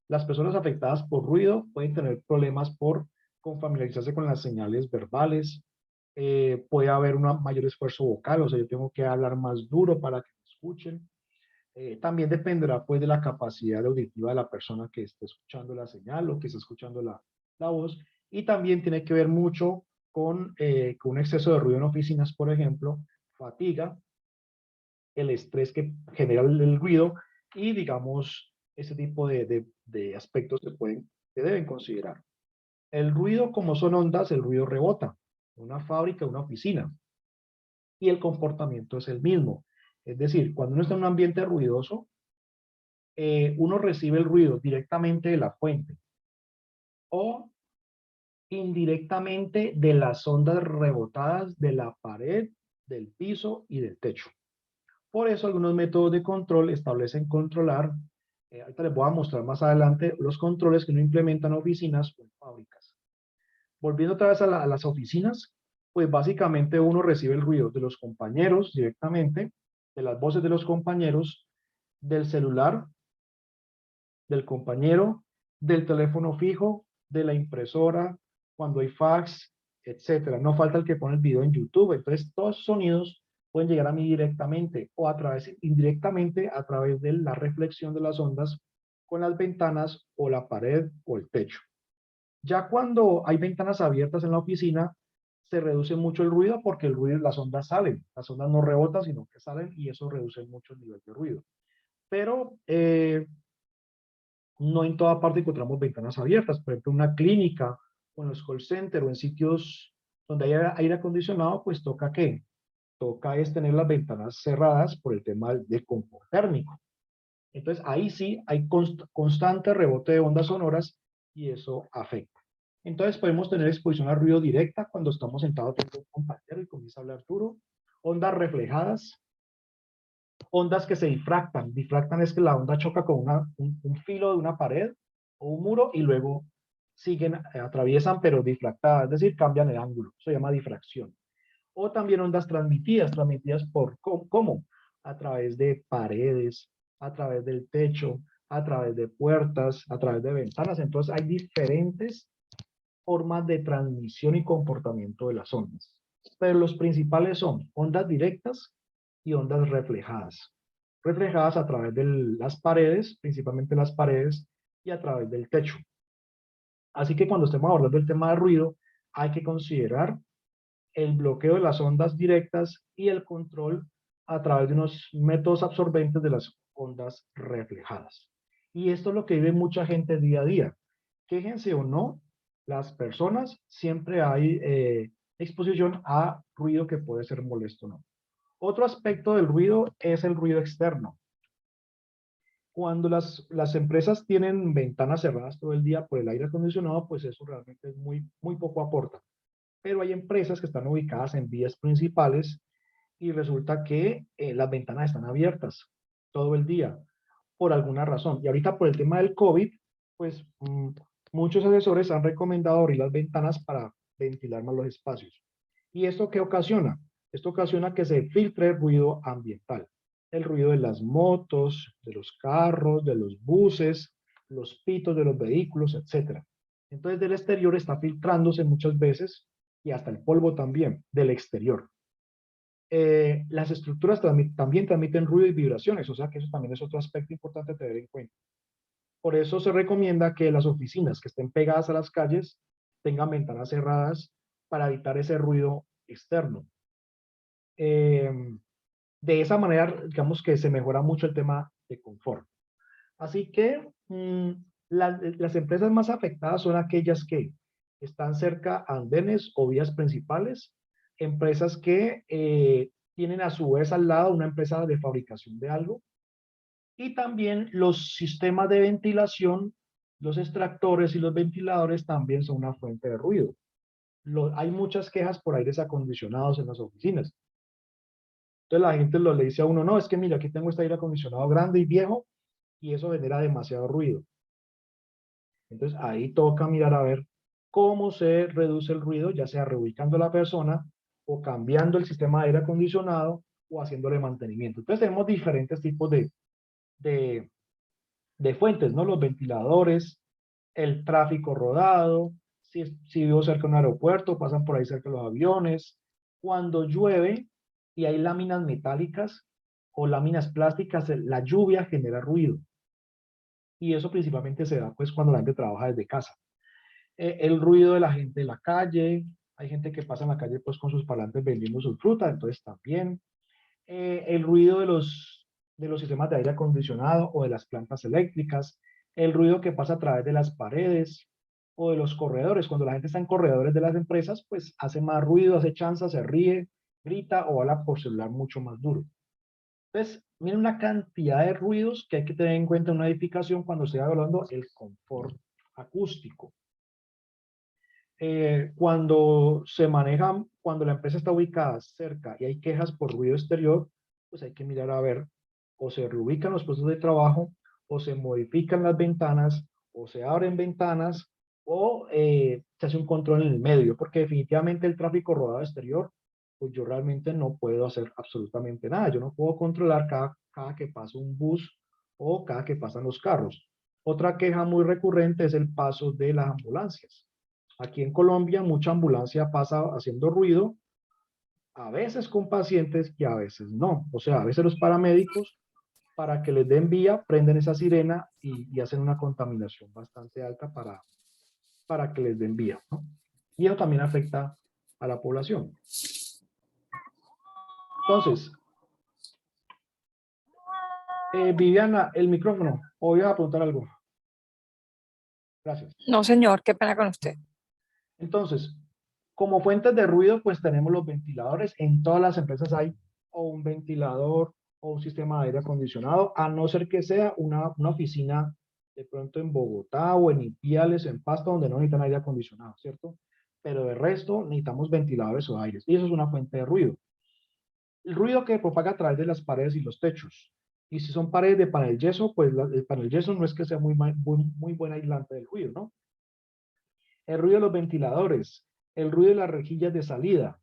las personas afectadas por ruido pueden tener problemas con familiarizarse con las señales verbales, puede haber un mayor esfuerzo vocal, o sea, yo tengo que hablar más duro para que me escuchen. También dependerá pues de la capacidad auditiva de la persona que esté escuchando la señal o que esté escuchando la voz, y también tiene que ver mucho con un exceso de ruido en oficinas, por ejemplo, fatiga, el estrés que genera el ruido y, digamos, ese tipo de aspectos se deben considerar. El ruido, como son ondas, el ruido rebota en una fábrica, una oficina, y el comportamiento es el mismo. Es decir, cuando uno está en un ambiente ruidoso, uno recibe el ruido directamente de la fuente o indirectamente de las ondas rebotadas de la pared, del piso y del techo. Por eso algunos métodos de control establecen controlar, ahorita les voy a mostrar más adelante, los controles que no implementan oficinas o fábricas. Volviendo otra vez a las oficinas, pues básicamente uno recibe el ruido de los compañeros directamente, de las voces de los compañeros, del celular, del compañero, del teléfono fijo, de la impresora, cuando hay fax, etcétera. No falta el que pone el video en YouTube. Entonces, todos esos sonidos pueden llegar a mí directamente o indirectamente a través de la reflexión de las ondas con las ventanas o la pared o el techo. Ya cuando hay ventanas abiertas en la oficina, se reduce mucho el ruido porque el ruido, las ondas salen. Las ondas no rebotan, sino que salen y eso reduce mucho el nivel de ruido. Pero no en toda parte encontramos ventanas abiertas. Por ejemplo, en una clínica o en los call centers o en sitios donde hay aire acondicionado, pues toca ¿qué? Toca es tener las ventanas cerradas por el tema del confort térmico. Entonces ahí sí hay constante rebote de ondas sonoras y eso afecta. Entonces podemos tener exposición al ruido directa cuando estamos sentados frente a un compañero y comienza a hablar duro. Ondas reflejadas, ondas que se difractan. Difractan es que la onda choca con un filo de una pared o un muro y luego siguen, atraviesan pero difractadas, es decir, cambian el ángulo. Eso se llama difracción. O también ondas transmitidas por, ¿cómo? A través de paredes, a través del techo, a través de puertas, a través de ventanas. Entonces hay diferentes formas de transmisión y comportamiento de las ondas. Pero los principales son ondas directas y ondas reflejadas. reflejadas a través de las paredes, principalmente las paredes, y a través del techo. Así que cuando estemos abordando el tema de ruido, hay que considerar el bloqueo de las ondas directas y el control a través de unos métodos absorbentes de las ondas reflejadas. Y esto es lo que vive mucha gente día a día. Quéjense o no, las personas siempre hay exposición a ruido que puede ser molesto o no. Otro aspecto del ruido es el ruido externo. Cuando las empresas tienen ventanas cerradas todo el día por el aire acondicionado, pues eso realmente es muy poco aporta. Pero hay empresas que están ubicadas en vías principales y resulta que las ventanas están abiertas todo el día por alguna razón. Y ahorita por el tema del COVID, pues muchos asesores han recomendado abrir las ventanas para ventilar más los espacios. ¿Y esto qué ocasiona? Esto ocasiona que se filtre el ruido ambiental. El ruido de las motos, de los carros, de los buses, los pitos de los vehículos, etc. Entonces del exterior está filtrándose muchas veces, y hasta el polvo también, del exterior. Las estructuras también transmiten ruido y vibraciones, o sea que eso también es otro aspecto importante a tener en cuenta. Por eso se recomienda que las oficinas que estén pegadas a las calles tengan ventanas cerradas para evitar ese ruido externo. De esa manera, digamos que se mejora mucho el tema de confort. Así que las empresas más afectadas son aquellas que están cerca a andenes o vías principales, empresas que tienen a su vez al lado una empresa de fabricación de algo, y también los sistemas de ventilación, los extractores y los ventiladores también son una fuente de ruido. Hay muchas quejas por aires acondicionados en las oficinas. Entonces la gente le dice a uno, no, es que mira, aquí tengo este aire acondicionado grande y viejo, y eso genera demasiado ruido. Entonces ahí toca mirar a ver cómo se reduce el ruido, ya sea reubicando a la persona o cambiando el sistema de aire acondicionado o haciéndole mantenimiento. Entonces tenemos diferentes tipos de fuentes, ¿no? Los ventiladores, el tráfico rodado, si vivo cerca de un aeropuerto, pasan por ahí cerca de los aviones. Cuando llueve y hay láminas metálicas o láminas plásticas, la lluvia genera ruido. Y eso principalmente se da pues cuando la gente trabaja desde casa. El ruido de la gente en la calle, hay gente que pasa en la calle pues con sus parlantes vendiendo su fruta, entonces también. El ruido de los sistemas de aire acondicionado o de las plantas eléctricas, el ruido que pasa a través de las paredes o de los corredores. Cuando la gente está en corredores de las empresas, pues hace más ruido, hace chanza, se ríe, grita o habla por celular mucho más duro. Entonces, miren una cantidad de ruidos que hay que tener en cuenta en una edificación cuando estoy hablando del confort acústico. Cuando se maneja, cuando la empresa está ubicada cerca y hay quejas por ruido exterior, pues hay que mirar a ver, o se reubican los puestos de trabajo, o se modifican las ventanas, o se abren ventanas, o se hace un control en el medio, porque definitivamente el tráfico rodado exterior, pues yo realmente no puedo hacer absolutamente nada. Yo no puedo controlar cada que pasa un bus o cada que pasan los carros. Otra queja muy recurrente es el paso de las ambulancias. Aquí en Colombia mucha ambulancia pasa haciendo ruido, a veces con pacientes y a veces no. O sea, a veces los paramédicos, para que les den vía, prenden esa sirena y hacen una contaminación bastante alta para que les den vía, ¿no? Y eso también afecta a la población. Entonces, Viviana, el micrófono. ¿O voy a preguntar algo? Gracias. No, señor, qué pena con usted. Entonces, como fuentes de ruido, pues tenemos los ventiladores. En todas las empresas hay o un ventilador o un sistema de aire acondicionado, a no ser que sea una oficina de pronto en Bogotá o en Ipiales, en Pasto, donde no necesitan aire acondicionado, ¿cierto? Pero de resto necesitamos ventiladores o aires. Y eso es una fuente de ruido. El ruido que propaga a través de las paredes y los techos. Y si son paredes de panel yeso, pues el panel yeso no es que sea muy buen aislante del ruido, ¿no? El ruido de los ventiladores, el ruido de las rejillas de salida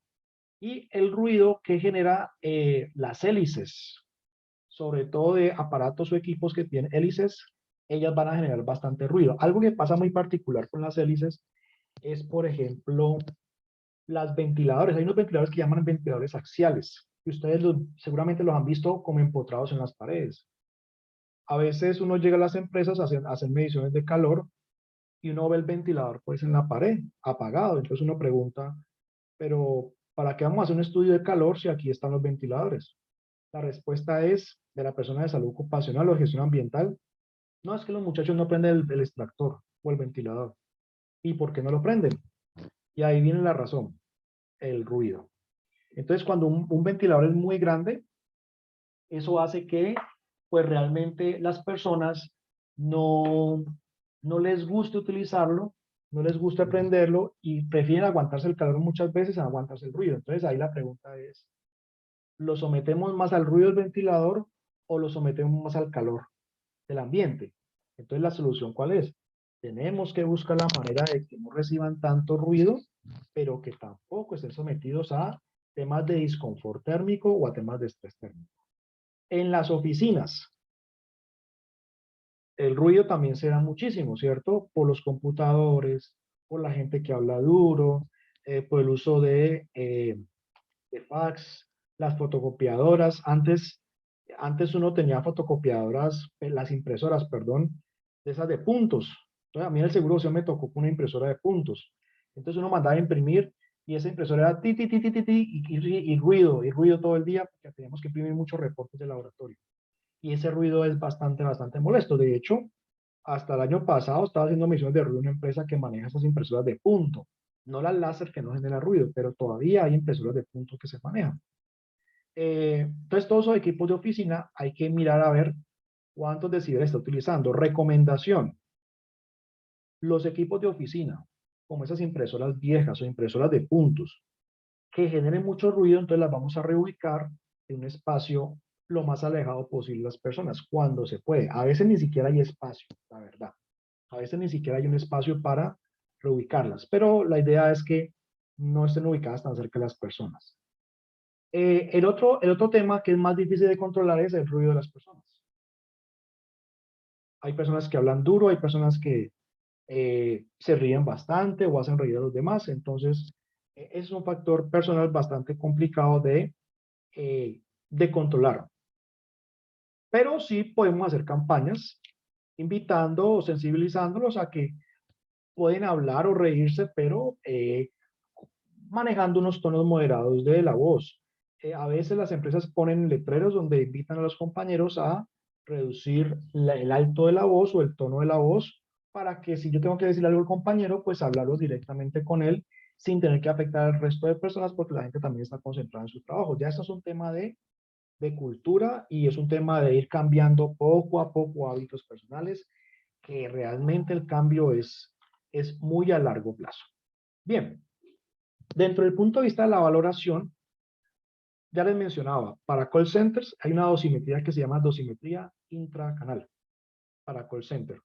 y el ruido que genera las hélices, sobre todo de aparatos o equipos que tienen hélices, ellas van a generar bastante ruido. Algo que pasa muy particular con las hélices es, por ejemplo, las ventiladores. Hay unos ventiladores que llaman ventiladores axiales. y ustedes seguramente los han visto como empotrados en las paredes. A veces uno llega a las empresas a hacer mediciones de calor y uno ve el ventilador pues en la pared, apagado. Entonces uno pregunta, pero ¿para qué vamos a hacer un estudio de calor si aquí están los ventiladores? La respuesta es de la persona de salud ocupacional o de gestión ambiental. No, es que los muchachos no prenden el extractor o el ventilador. ¿Y por qué no lo prenden? Y ahí viene la razón, el ruido. Entonces, cuando un ventilador es muy grande, eso hace que, pues realmente las personas no les guste utilizarlo, no les gusta prenderlo y prefieren aguantarse el calor muchas veces a aguantarse el ruido. Entonces, ahí la pregunta es, ¿lo sometemos más al ruido del ventilador o lo sometemos más al calor del ambiente? Entonces, ¿la solución cuál es? Tenemos que buscar la manera de que no reciban tanto ruido, pero que tampoco estén sometidos a temas de disconfort térmico o a temas de estrés térmico. En las oficinas, el ruido también se da muchísimo, ¿cierto? Por los computadores, por la gente que habla duro, por el uso de fax, las fotocopiadoras. Antes uno tenía fotocopiadoras, las impresoras, perdón, de esas de puntos. Entonces, a mí en el Seguro Social me tocó con una impresora de puntos. Entonces uno mandaba a imprimir y esa impresora era ti, ti, ti, ti, ti, ti, y ruido todo el día, porque teníamos que imprimir muchos reportes de laboratorio. Y ese ruido es bastante molesto. De hecho, hasta el año pasado estaba haciendo misiones de ruido en una empresa que maneja esas impresoras de punto. No las láser que no generan ruido, pero todavía hay impresoras de punto que se manejan. Entonces, todos esos equipos de oficina hay que mirar a ver cuántos decibeles está utilizando. Recomendación. Los equipos de oficina, como esas impresoras viejas o impresoras de puntos, que generen mucho ruido, entonces las vamos a reubicar en un espacio lo más alejado posible de las personas, cuando se puede. A veces ni siquiera hay espacio, la verdad. A veces ni siquiera hay un espacio para reubicarlas, pero la idea es que no estén ubicadas tan cerca de las personas. El otro tema que es más difícil de controlar es el ruido de las personas. Hay personas que hablan duro, hay personas que se ríen bastante o hacen reír a los demás, entonces es un factor personal bastante complicado de controlar. Pero sí podemos hacer campañas invitando o sensibilizándolos a que pueden hablar o reírse, pero manejando unos tonos moderados de la voz. A veces las empresas ponen letreros donde invitan a los compañeros a reducir el alto de la voz o el tono de la voz para que si yo tengo que decirle algo al compañero, pues hablarlo directamente con él sin tener que afectar al resto de personas porque la gente también está concentrada en su trabajo. Ya esto es un tema de cultura y es un tema de ir cambiando poco a poco hábitos personales que realmente el cambio es muy a largo plazo. Bien, dentro del punto de vista de la valoración, ya les mencionaba, para call centers hay una dosimetría que se llama dosimetría intracanal para call center.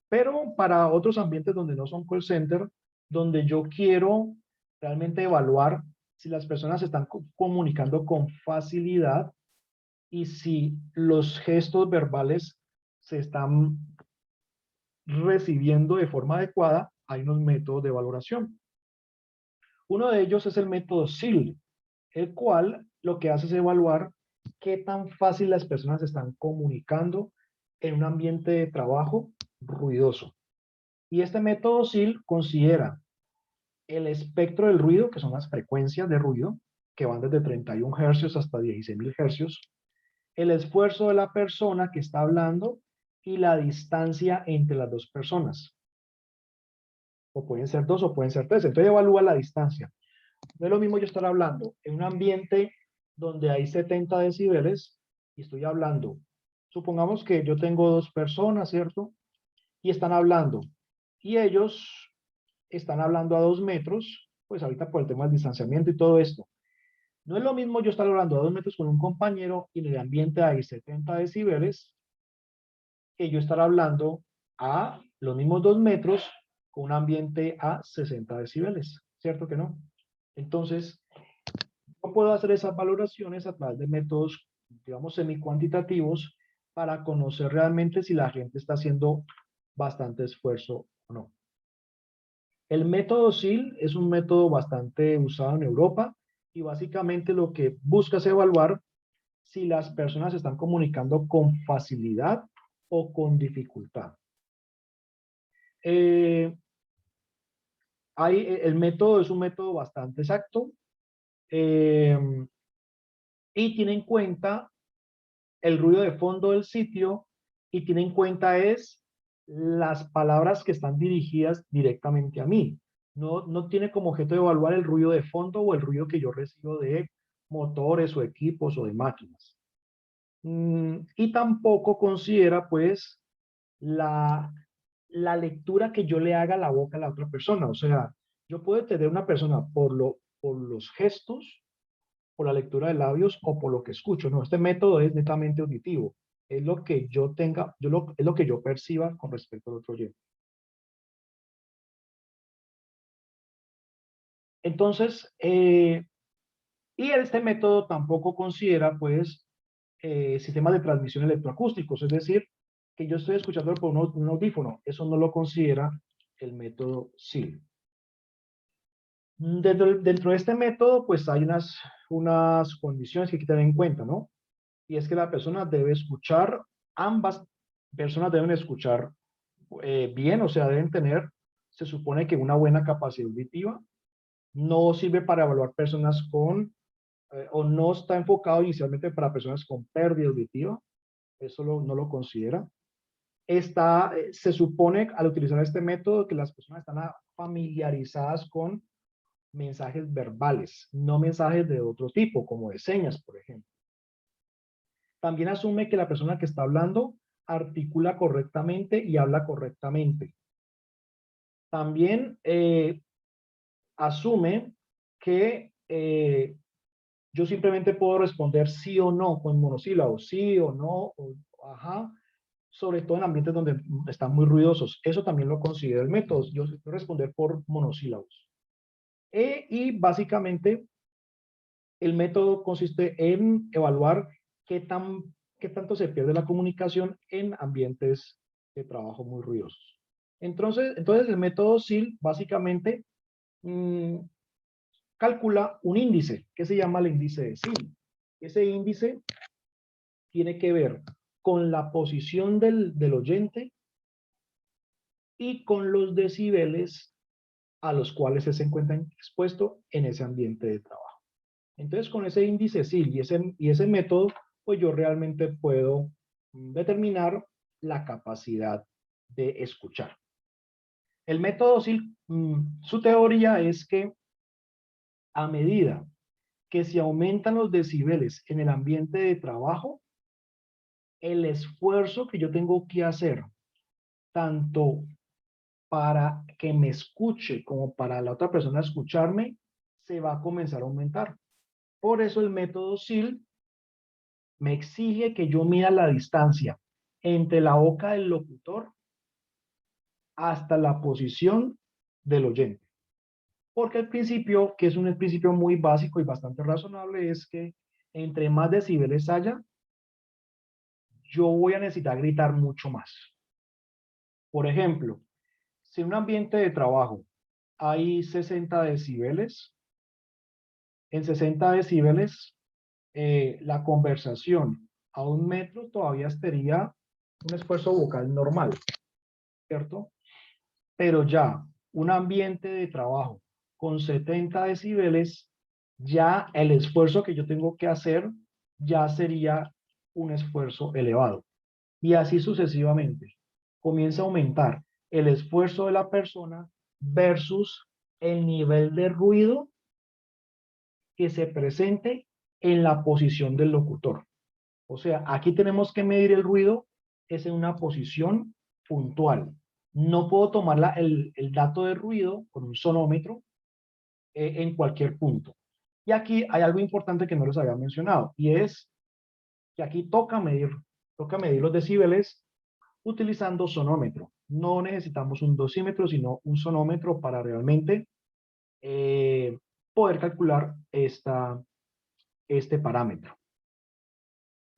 Pero para otros ambientes donde no son call center, donde yo quiero realmente evaluar si las personas se están comunicando con facilidad y si los gestos verbales se están recibiendo de forma adecuada, hay unos métodos de valoración. Uno de ellos es el método SIL, el cual lo que hace es evaluar qué tan fácil las personas se están comunicando en un ambiente de trabajo ruidoso. Y este método SIL considera el espectro del ruido, que son las frecuencias de ruido, que van desde 31 Hz hasta 16.000 Hz, el esfuerzo de la persona que está hablando y la distancia entre las dos personas. O pueden ser dos o pueden ser tres. Entonces evalúa la distancia. No es lo mismo yo estar hablando en un ambiente donde hay 70 decibeles y estoy hablando. Supongamos que yo tengo dos personas, ¿cierto? Y están hablando. Y ellos están hablando a 2 metros, pues ahorita por el tema del distanciamiento y todo esto. No es lo mismo yo estar hablando a 2 metros con un compañero y en el ambiente hay 70 decibeles que yo estar hablando a los mismos 2 metros con un ambiente a 60 decibeles, ¿cierto que no? Entonces, yo puedo hacer esas valoraciones a través de métodos, digamos, semi-cuantitativos para conocer realmente si la gente está haciendo bastante esfuerzo o no. El método SIL es un método bastante usado en Europa y básicamente lo que busca es evaluar si las personas se están comunicando con facilidad o con dificultad. El método es un método bastante exacto y tiene en cuenta el ruido de fondo del sitio y tiene en cuenta las palabras que están dirigidas directamente a mí. No tiene como objeto evaluar el ruido de fondo o el ruido que yo recibo de motores o equipos o de máquinas. Y tampoco considera, pues, la lectura que yo le haga a la boca a la otra persona. O sea, yo puedo entender una persona por los gestos, por la lectura de labios o por lo que escucho. No, este método es netamente auditivo. Es lo que yo tenga, es lo que yo perciba con respecto al otro oyente. Entonces, y este método tampoco considera, pues, sistemas de transmisión electroacústicos, es decir, que yo estoy escuchando por un audífono. Eso no lo considera el método SIL. Dentro de este método, pues hay unas condiciones que hay que tener en cuenta, ¿no? Y es que la persona debe escuchar, ambas personas deben escuchar bien, o sea, deben tener, se supone que una buena capacidad auditiva. No sirve para evaluar personas o no está enfocado inicialmente para personas con pérdida auditiva. Eso no lo considera. Se supone al utilizar este método que las personas están familiarizadas con mensajes verbales, no mensajes de otro tipo, como de señas, por ejemplo. También asume que la persona que está hablando articula correctamente y habla correctamente. También asume que yo simplemente puedo responder sí o no con monosílabos, sí o no, o ajá, sobre todo en ambientes donde están muy ruidosos. Eso también lo considera el método. Yo puedo responder por monosílabos. Y básicamente el método consiste en evaluar qué tanto se pierde la comunicación en ambientes de trabajo muy ruidosos. Entonces el método SIL básicamente calcula un índice que se llama el índice de SIL. Ese índice tiene que ver con la posición del oyente y con los decibeles a los cuales se encuentra expuesto en ese ambiente de trabajo. Entonces, con ese índice SIL y ese método, pues yo realmente puedo determinar la capacidad de escuchar. El método SIL, su teoría es que a medida que se aumentan los decibeles en el ambiente de trabajo, el esfuerzo que yo tengo que hacer, tanto para que me escuche como para la otra persona escucharme, se va a comenzar a aumentar. Por eso el método SIL me exige que yo mida la distancia entre la boca del locutor hasta la posición del oyente. Porque el principio, que es un principio muy básico y bastante razonable, es que entre más decibeles haya, yo voy a necesitar gritar mucho más. Por ejemplo, si en un ambiente de trabajo hay 60 decibeles, en 60 decibeles la conversación a 1 metro todavía sería un esfuerzo vocal normal, ¿cierto? Pero ya un ambiente de trabajo con 70 decibeles, ya el esfuerzo que yo tengo que hacer ya sería un esfuerzo elevado. Y así sucesivamente. Comienza a aumentar el esfuerzo de la persona versus el nivel de ruido que se presente en la posición del locutor. O sea, aquí tenemos que medir el ruido es en una posición puntual. No puedo tomar el dato de ruido con un sonómetro en cualquier punto. Y aquí hay algo importante que no les había mencionado, y es que aquí toca medir los decibeles utilizando sonómetro. No necesitamos un dosímetro, sino un sonómetro para realmente poder calcular este parámetro.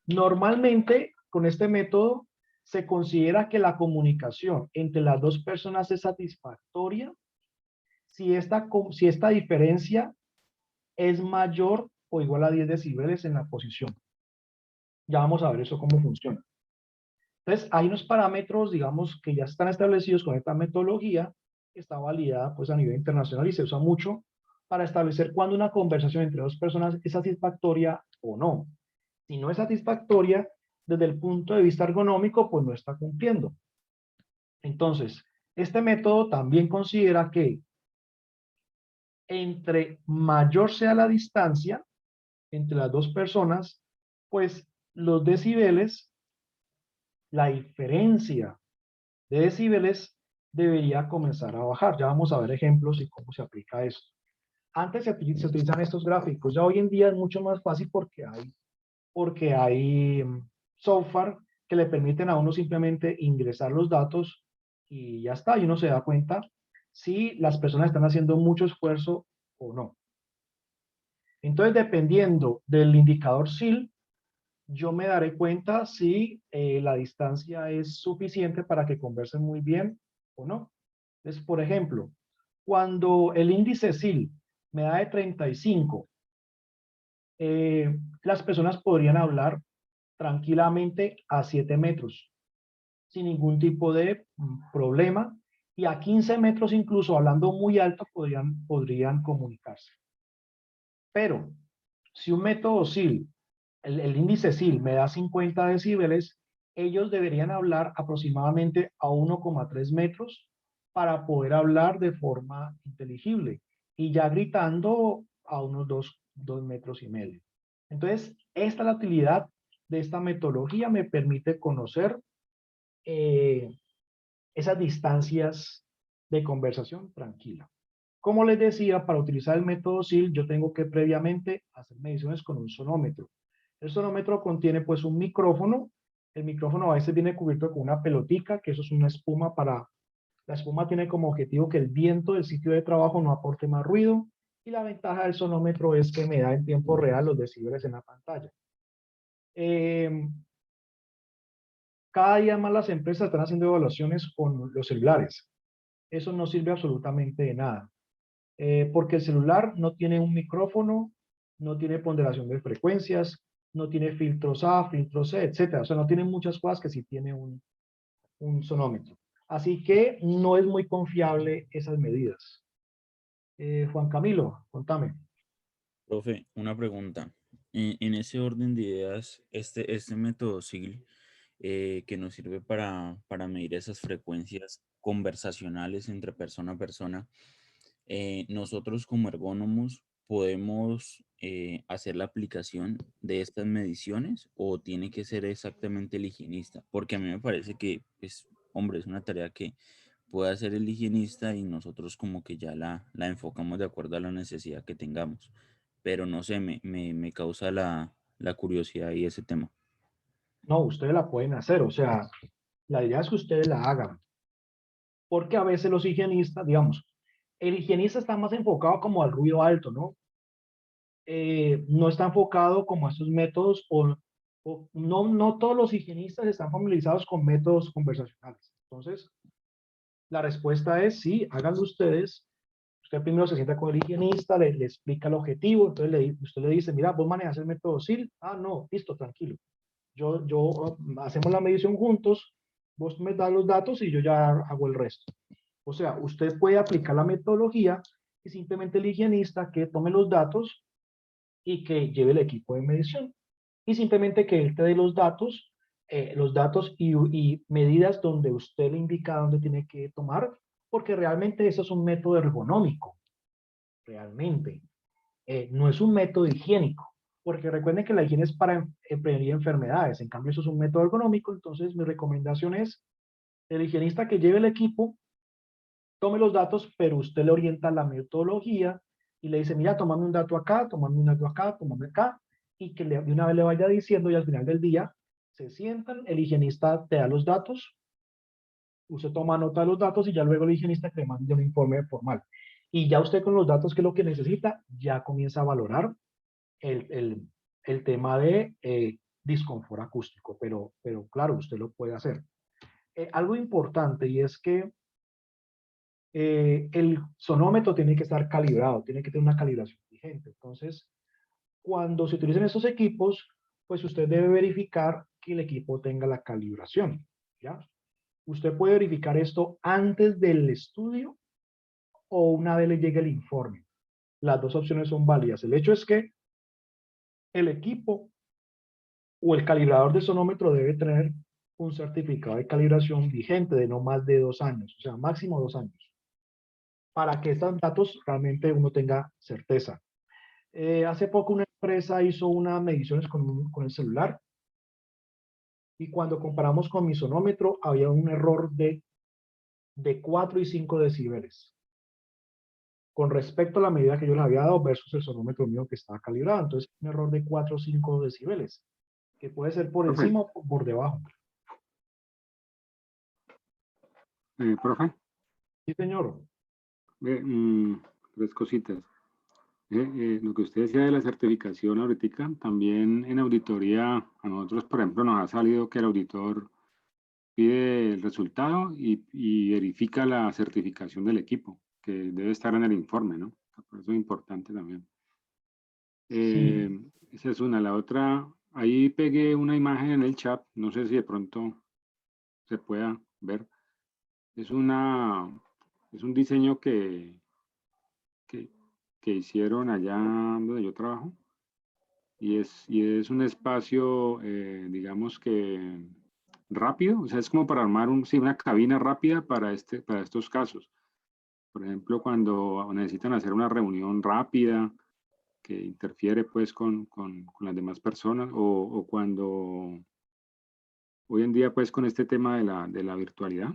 Normalmente, con este método, se considera que la comunicación entre las dos personas es satisfactoria si esta diferencia es mayor o igual a 10 decibeles en la posición. Ya vamos a ver eso cómo funciona. Entonces, hay unos parámetros, digamos, que ya están establecidos con esta metodología, que está validada pues a nivel internacional y se usa mucho para establecer cuándo una conversación entre dos personas es satisfactoria o no. Si no es satisfactoria, desde el punto de vista ergonómico, pues no está cumpliendo. Entonces, este método también considera que entre mayor sea la distancia entre las dos personas, pues los decibeles, la diferencia de decibeles debería comenzar a bajar. Ya vamos a ver ejemplos y cómo se aplica esto. Antes se utilizan estos gráficos, ya hoy en día es mucho más fácil porque hay software que le permiten a uno simplemente ingresar los datos y ya está, y uno se da cuenta si las personas están haciendo mucho esfuerzo o no. Entonces, dependiendo del indicador SIL, yo me daré cuenta si la distancia es suficiente para que conversen muy bien o no. Entonces, por ejemplo, cuando el índice SIL me da de 35, las personas podrían hablar tranquilamente a 7 metros, sin ningún tipo de problema, y a 15 metros incluso hablando muy alto podrían comunicarse. Pero si un método SIL, el índice SIL me da 50 decibeles, ellos deberían hablar aproximadamente a 1,3 metros para poder hablar de forma inteligible, y ya gritando a unos 2 metros y medio. Entonces, esta es la utilidad de esta metodología, me permite conocer esas distancias de conversación tranquila. Como les decía, para utilizar el método SIL, yo tengo que previamente hacer mediciones con un sonómetro. El sonómetro contiene pues un micrófono. El micrófono a veces viene cubierto con una pelotica, que eso es una espuma para... La espuma tiene como objetivo que el viento del sitio de trabajo no aporte más ruido. Y la ventaja del sonómetro es que me da en tiempo real los decibeles en la pantalla. Cada día más las empresas están haciendo evaluaciones con los celulares. Eso no sirve absolutamente de nada. Porque el celular no tiene un micrófono, no tiene ponderación de frecuencias, no tiene filtros A, filtros C, etcétera. O sea, no tiene muchas cosas que sí tiene un sonómetro. Así que no es muy confiable esas medidas. Juan Camilo, contame. Profe, una pregunta. En ese orden de ideas, este método SIGL que nos sirve para medir esas frecuencias conversacionales entre persona a persona, nosotros como ergónomos podemos hacer la aplicación de estas mediciones o tiene que ser exactamente el higienista, porque a mí me parece que, pues, hombre, es una tarea que puede hacer el higienista y nosotros como que ya la enfocamos de acuerdo a la necesidad que tengamos. Pero no sé, me causa la curiosidad y ese tema. No, ustedes la pueden hacer. O sea, la idea es que ustedes la hagan. Porque a veces los higienistas, digamos, el higienista está más enfocado como al ruido alto, ¿no? No está enfocado como a estos métodos o no todos los higienistas están familiarizados con métodos conversacionales. Entonces, la respuesta es sí, háganlo ustedes. Usted primero se sienta con el higienista, le explica el objetivo, entonces usted le dice, mira, vos manejas el método SIL. Ah, no, listo, tranquilo. Hacemos la medición juntos, vos me das los datos y yo ya hago el resto. O sea, usted puede aplicar la metodología y simplemente el higienista que tome los datos y que lleve el equipo de medición. Y simplemente que él te dé los datos y medidas donde usted le indica dónde tiene que tomar, porque realmente eso es un método ergonómico, realmente. No es un método higiénico, porque recuerden que la higiene es para prevenir enfermedades, en cambio eso es un método ergonómico. Entonces mi recomendación es el higienista que lleve el equipo, tome los datos, pero usted le orienta la metodología y le dice, mira, tomame un dato acá, tomame un dato acá, tomame acá, y que de una vez le vaya diciendo y al final del día se sientan, el higienista te da los datos, usted toma nota de los datos y ya luego el higienista te manda un informe formal. Y ya usted con los datos, que es lo que necesita, ya comienza a valorar el tema de disconfort acústico, pero claro, usted lo puede hacer. Algo importante y es que el sonómetro tiene que estar calibrado, tiene que tener una calibración vigente. Entonces, cuando se utilicen estos equipos, pues usted debe verificar que el equipo tenga la calibración, ¿ya? Usted puede verificar esto antes del estudio o una vez le llegue el informe. Las dos opciones son válidas. El hecho es que el equipo o el calibrador de sonómetro debe tener un certificado de calibración vigente de no más de 2 años, o sea, máximo 2 años, para que estos datos realmente uno tenga certeza. Hace poco una empresa hizo unas mediciones con el celular y cuando comparamos con mi sonómetro había un error de 4 y 5 decibeles con respecto a la medida que yo les había dado versus el sonómetro mío que estaba calibrado. Entonces, un error de 4 o 5 decibeles, que puede ser por Profe. encima o por debajo. Profe, Sí, señor. 3 cositas. Lo que usted decía de la certificación ahorita, también en auditoría, a nosotros, por ejemplo, nos ha salido que el auditor pide el resultado y verifica la certificación del equipo, que debe estar en el informe, ¿no? Por eso es importante también. Esa es una. La otra, ahí pegué una imagen en el chat, no sé si de pronto se pueda ver. Es un diseño que hicieron allá donde yo trabajo y es un espacio, digamos que rápido, o sea, es como para armar una cabina rápida para estos casos. Por ejemplo, cuando necesitan hacer una reunión rápida que interfiere pues con las demás personas o cuando hoy en día pues con este tema de la virtualidad,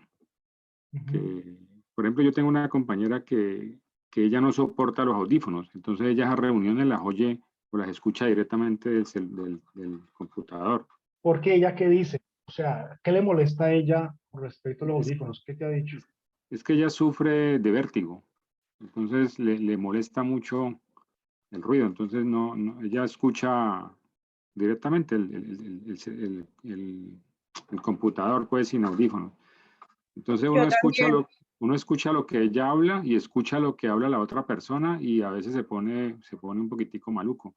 que, por ejemplo, yo tengo una compañera que ella no soporta los audífonos, entonces ella a reuniones las oye o las escucha directamente del computador. ¿Por qué ella qué dice? O sea, ¿qué le molesta a ella con respecto a los audífonos? ¿Qué te ha dicho? Es que ella sufre de vértigo, entonces le molesta mucho el ruido, entonces ella escucha directamente el computador pues sin audífonos. Entonces uno escucha lo que ella habla y escucha lo que habla la otra persona y a veces se pone un poquitico maluco.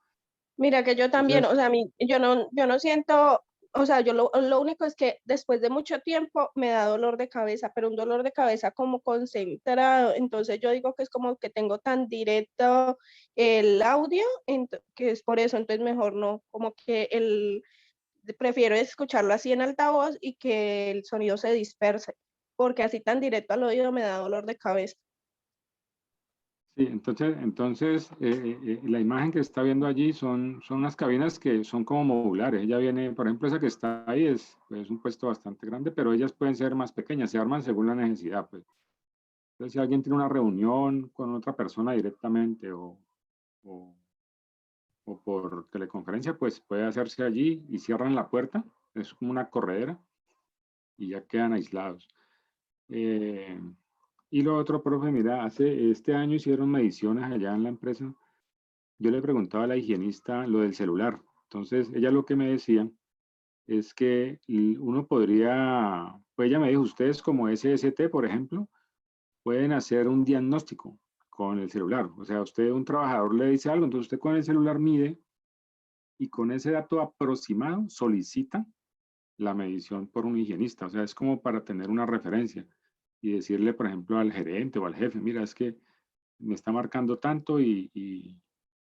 Mira que yo también, Entonces, o sea, yo no siento, o sea, yo lo único es que después de mucho tiempo me da dolor de cabeza, pero un dolor de cabeza como concentrado, entonces yo digo que es como que tengo tan directo el audio, que es por eso, entonces mejor no, como que prefiero escucharlo así en altavoz y que el sonido se disperse, porque así tan directo al oído me da dolor de cabeza. sí, entonces la imagen que está viendo allí son unas cabinas que son como modulares. Ella viene, por ejemplo, esa que está ahí es un puesto bastante grande, pero ellas pueden ser más pequeñas, se arman según la necesidad. Pues. Entonces, si alguien tiene una reunión con otra persona directamente o por teleconferencia, pues puede hacerse allí y cierran la puerta, es como una corredera y ya quedan aislados. Y lo otro, profe, mira, este año hicieron mediciones allá en la empresa. Yo le preguntaba a la higienista lo del celular. Entonces, ella lo que me decía es que uno podría, pues ella me dijo, ustedes como SST, por ejemplo, pueden hacer un diagnóstico con el celular. O sea, usted, un trabajador le dice algo, entonces usted con el celular mide y con ese dato aproximado solicita la medición por un higienista. O sea, es como para tener una referencia y decirle, por ejemplo, al gerente o al jefe, mira, es que me está marcando tanto y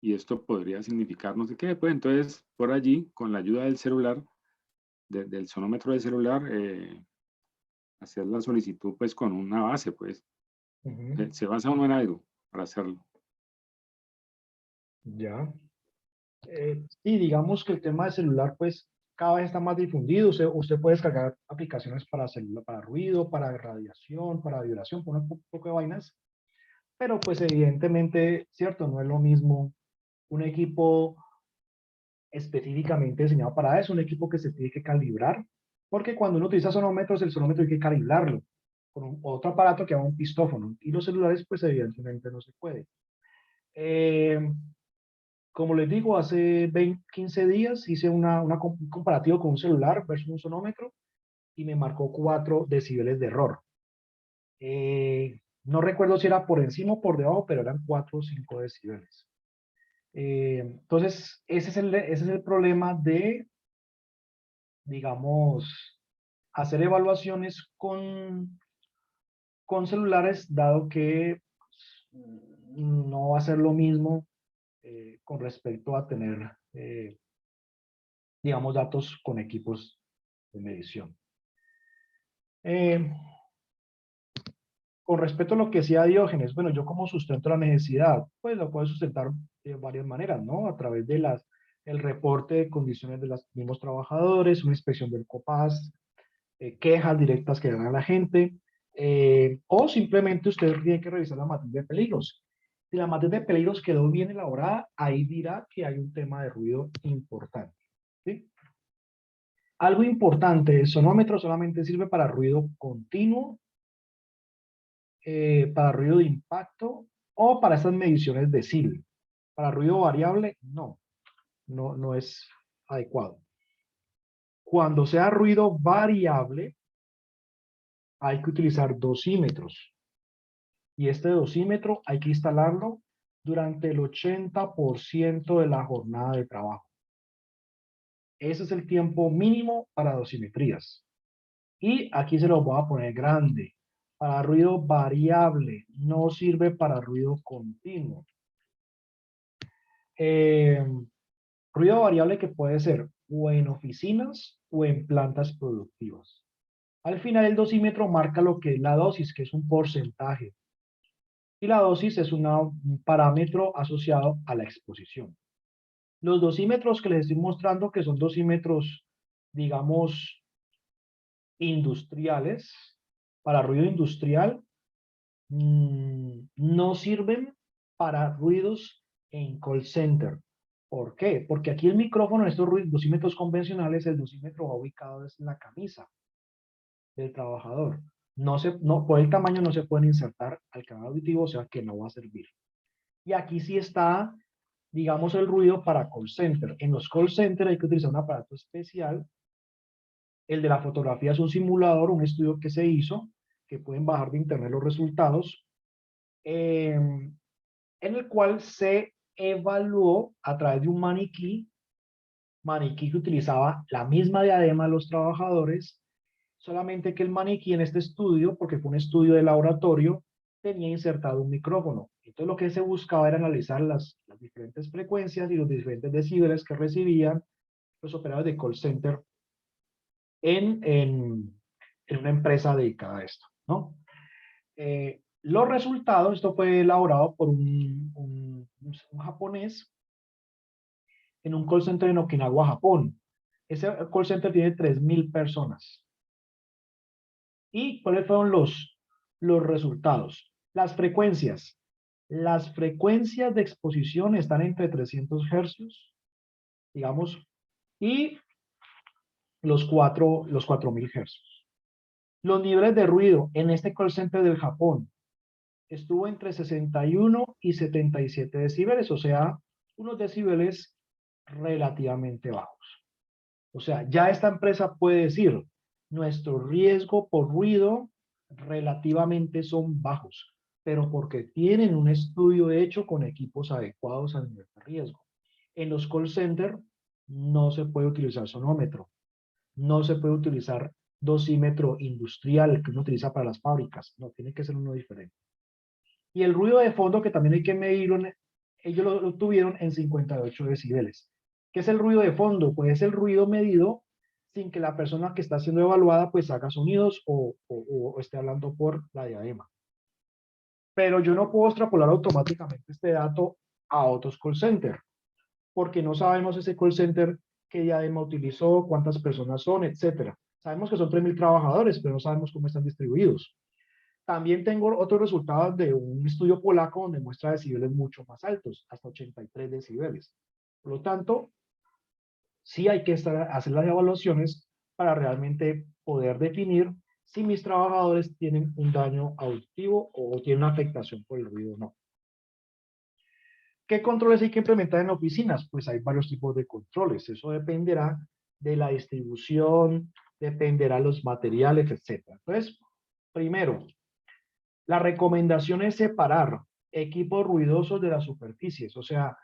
esto podría significar no sé qué. Pues entonces, por allí, con la ayuda del celular, del sonómetro del celular, hacer la solicitud pues con una base, pues. Se basa uno en algo para hacerlo. Ya. Sí, digamos que el tema de celular, pues, cada vez está más difundido. Usted puede descargar aplicaciones para celular, para ruido, para radiación, para vibración, por un poco de vainas. Pero, pues, evidentemente, cierto, no es lo mismo un equipo específicamente diseñado para eso, un equipo que se tiene que calibrar, porque cuando uno utiliza sonómetros, el sonómetro hay que calibrarlo con otro aparato que llama un pistófono. Y los celulares, pues, evidentemente no se puede. Como les digo, hace 15 días hice un comparativo con un celular versus un sonómetro y me marcó 4 decibeles de error. No recuerdo si era por encima o por debajo, pero eran 4 o 5 decibeles. Entonces, ese es el problema de, digamos, hacer evaluaciones con celulares, dado que no va a ser lo mismo con respecto a tener, digamos, datos con equipos de medición. Con respecto a lo que decía Diógenes, bueno, yo como sustento la necesidad, pues lo puedo sustentar de varias maneras, ¿no? A través de el reporte de condiciones de los mismos trabajadores, una inspección del COPAS, quejas directas que dan a la gente, o simplemente usted tiene que revisar la matriz de peligros. Si la matriz de peligros quedó bien elaborada, ahí dirá que hay un tema de ruido importante, ¿sí? Algo importante, el sonómetro solamente sirve para ruido continuo, para ruido de impacto o para estas mediciones de SIL. Para ruido variable, no es adecuado. Cuando sea ruido variable, hay que utilizar dosímetros. Y este dosímetro hay que instalarlo durante el 80% de la jornada de trabajo. Ese es el tiempo mínimo para dosimetrías. Y aquí se lo voy a poner grande. Para ruido variable, no sirve para ruido continuo. Ruido variable que puede ser o en oficinas o en plantas productivas. Al final el dosímetro marca lo que es la dosis, que es un porcentaje. Y la dosis es un parámetro asociado a la exposición. Los dosímetros que les estoy mostrando, que son dosímetros, digamos, industriales, para ruido industrial, no sirven para ruidos en call center. ¿Por qué? Porque aquí el micrófono, en estos dosímetros convencionales, el dosímetro va ubicado en la camisa del trabajador. Por el tamaño no se pueden insertar al canal auditivo, o sea que no va a servir. Y aquí sí está, digamos, el ruido para call center. En los call center hay que utilizar un aparato especial. El de la fotografía es un simulador, un estudio que se hizo, que pueden bajar de internet los resultados, en el cual se evaluó a través de un maniquí que utilizaba la misma diadema de los trabajadores, solamente que el maniquí en este estudio, porque fue un estudio de laboratorio, tenía insertado un micrófono. Entonces lo que se buscaba era analizar las diferentes frecuencias y los diferentes decibeles que recibían los operadores de call center en una empresa dedicada a esto, ¿no? Los resultados, esto fue elaborado por un japonés en un call center en Okinawa, Japón. Ese call center tiene 3.000 personas. ¿Y cuáles fueron los resultados? Las frecuencias. Las frecuencias de exposición están entre 300 hercios, digamos, y los 4.000 hercios. Los niveles de ruido en este call center del Japón estuvo entre 61 y 77 decibeles, o sea, unos decibeles relativamente bajos. O sea, ya esta empresa puede decir, nuestro riesgo por ruido relativamente son bajos, pero porque tienen un estudio hecho con equipos adecuados al nivel de riesgo. En los call centers no se puede utilizar sonómetro, no se puede utilizar dosímetro industrial que uno utiliza para las fábricas, no, tiene que ser uno diferente. Y el ruido de fondo que también hay que medirlo, ellos lo tuvieron en 58 decibeles. ¿Qué es el ruido de fondo? Pues es el ruido medido sin que la persona que está siendo evaluada pues haga sonidos o esté hablando por la diadema. Pero yo no puedo extrapolar automáticamente este dato a otros call centers, porque no sabemos ese call center qué diadema utilizó, cuántas personas son, etcétera. Sabemos que son 3.000 trabajadores, pero no sabemos cómo están distribuidos. También tengo otros resultados de un estudio polaco donde muestra decibeles mucho más altos, hasta 83 decibeles. Por lo tanto, sí hay que hacer las evaluaciones para realmente poder definir si mis trabajadores tienen un daño auditivo o tienen una afectación por el ruido o no. ¿Qué controles hay que implementar en oficinas? Pues hay varios tipos de controles. Eso dependerá de la distribución, dependerá de los materiales, etc. Entonces, primero, La recomendación es separar equipos ruidosos de las superficies, o sea,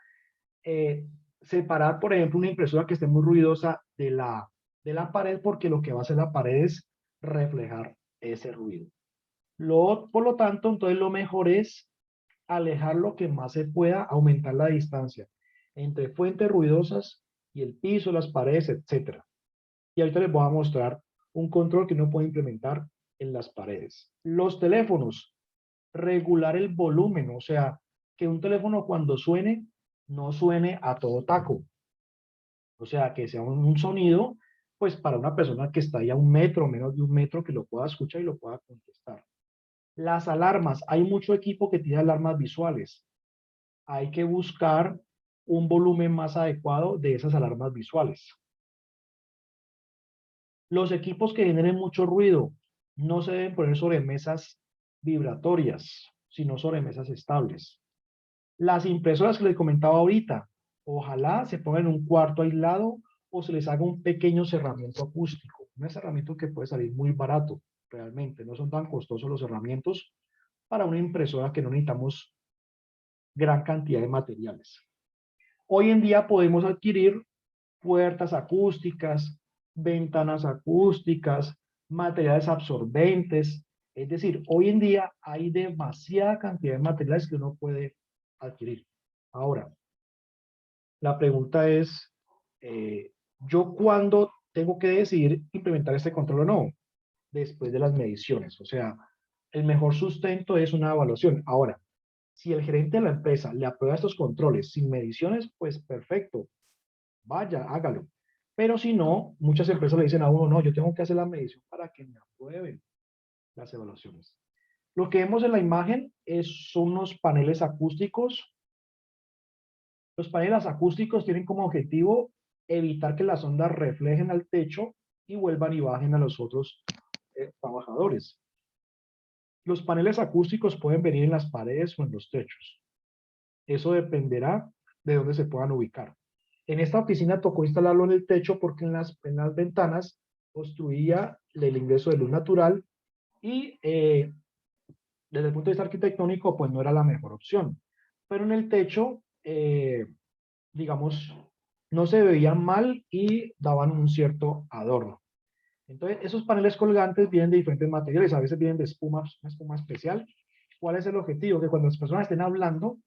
separar, por ejemplo, una impresora que esté muy ruidosa de la pared, porque lo que va a hacer la pared es reflejar ese ruido. Por lo tanto, entonces lo mejor es alejar lo que más se pueda, aumentar la distancia entre fuentes ruidosas y el piso, las paredes, etc. Y ahorita les voy a mostrar un control que uno puede implementar en las paredes. Los teléfonos, regular el volumen, o sea, que un teléfono cuando suene, no suene a todo taco. O sea, que sea un sonido, pues para una persona que está ahí a 1 metro, menos de 1 metro, que lo pueda escuchar y lo pueda contestar. Las alarmas, hay mucho equipo que tiene alarmas visuales. Hay que buscar un volumen más adecuado de esas alarmas visuales. Los equipos que generen mucho ruido no se deben poner sobre mesas vibratorias, sino sobre mesas estables. Las impresoras que les comentaba ahorita, ojalá se pongan en un cuarto aislado o se les haga un pequeño cerramiento acústico. Un cerramiento que puede salir muy barato, realmente. No son tan costosos los cerramientos para una impresora que no necesitamos gran cantidad de materiales. Hoy en día podemos adquirir puertas acústicas, ventanas acústicas, materiales absorbentes. Es decir, hoy en día hay demasiada cantidad de materiales que uno puede adquirir. Ahora, la pregunta es, ¿yo cuándo tengo que decidir implementar este control o no? Después de las mediciones. O sea, el mejor sustento es una evaluación. Ahora, si el gerente de la empresa le aprueba estos controles sin mediciones, pues perfecto, vaya, hágalo. Pero si no, muchas empresas le dicen a uno, no, yo tengo que hacer la medición para que me aprueben las evaluaciones. Lo que vemos en la imagen son unos paneles acústicos. Los paneles acústicos tienen como objetivo evitar que las ondas reflejen al techo y vuelvan y bajen a los otros trabajadores. Los paneles acústicos pueden venir en las paredes o en los techos. Eso dependerá de dónde se puedan ubicar. En esta oficina tocó instalarlo en el techo porque en las ventanas obstruía el ingreso de luz natural y desde el punto de vista arquitectónico pues no era la mejor opción. Pero en el techo, digamos, no se veían mal y daban un cierto adorno. Entonces, esos paneles colgantes vienen de diferentes materiales, a veces vienen de espuma, una espuma especial. ¿Cuál es el objetivo? Que cuando las personas estén hablando,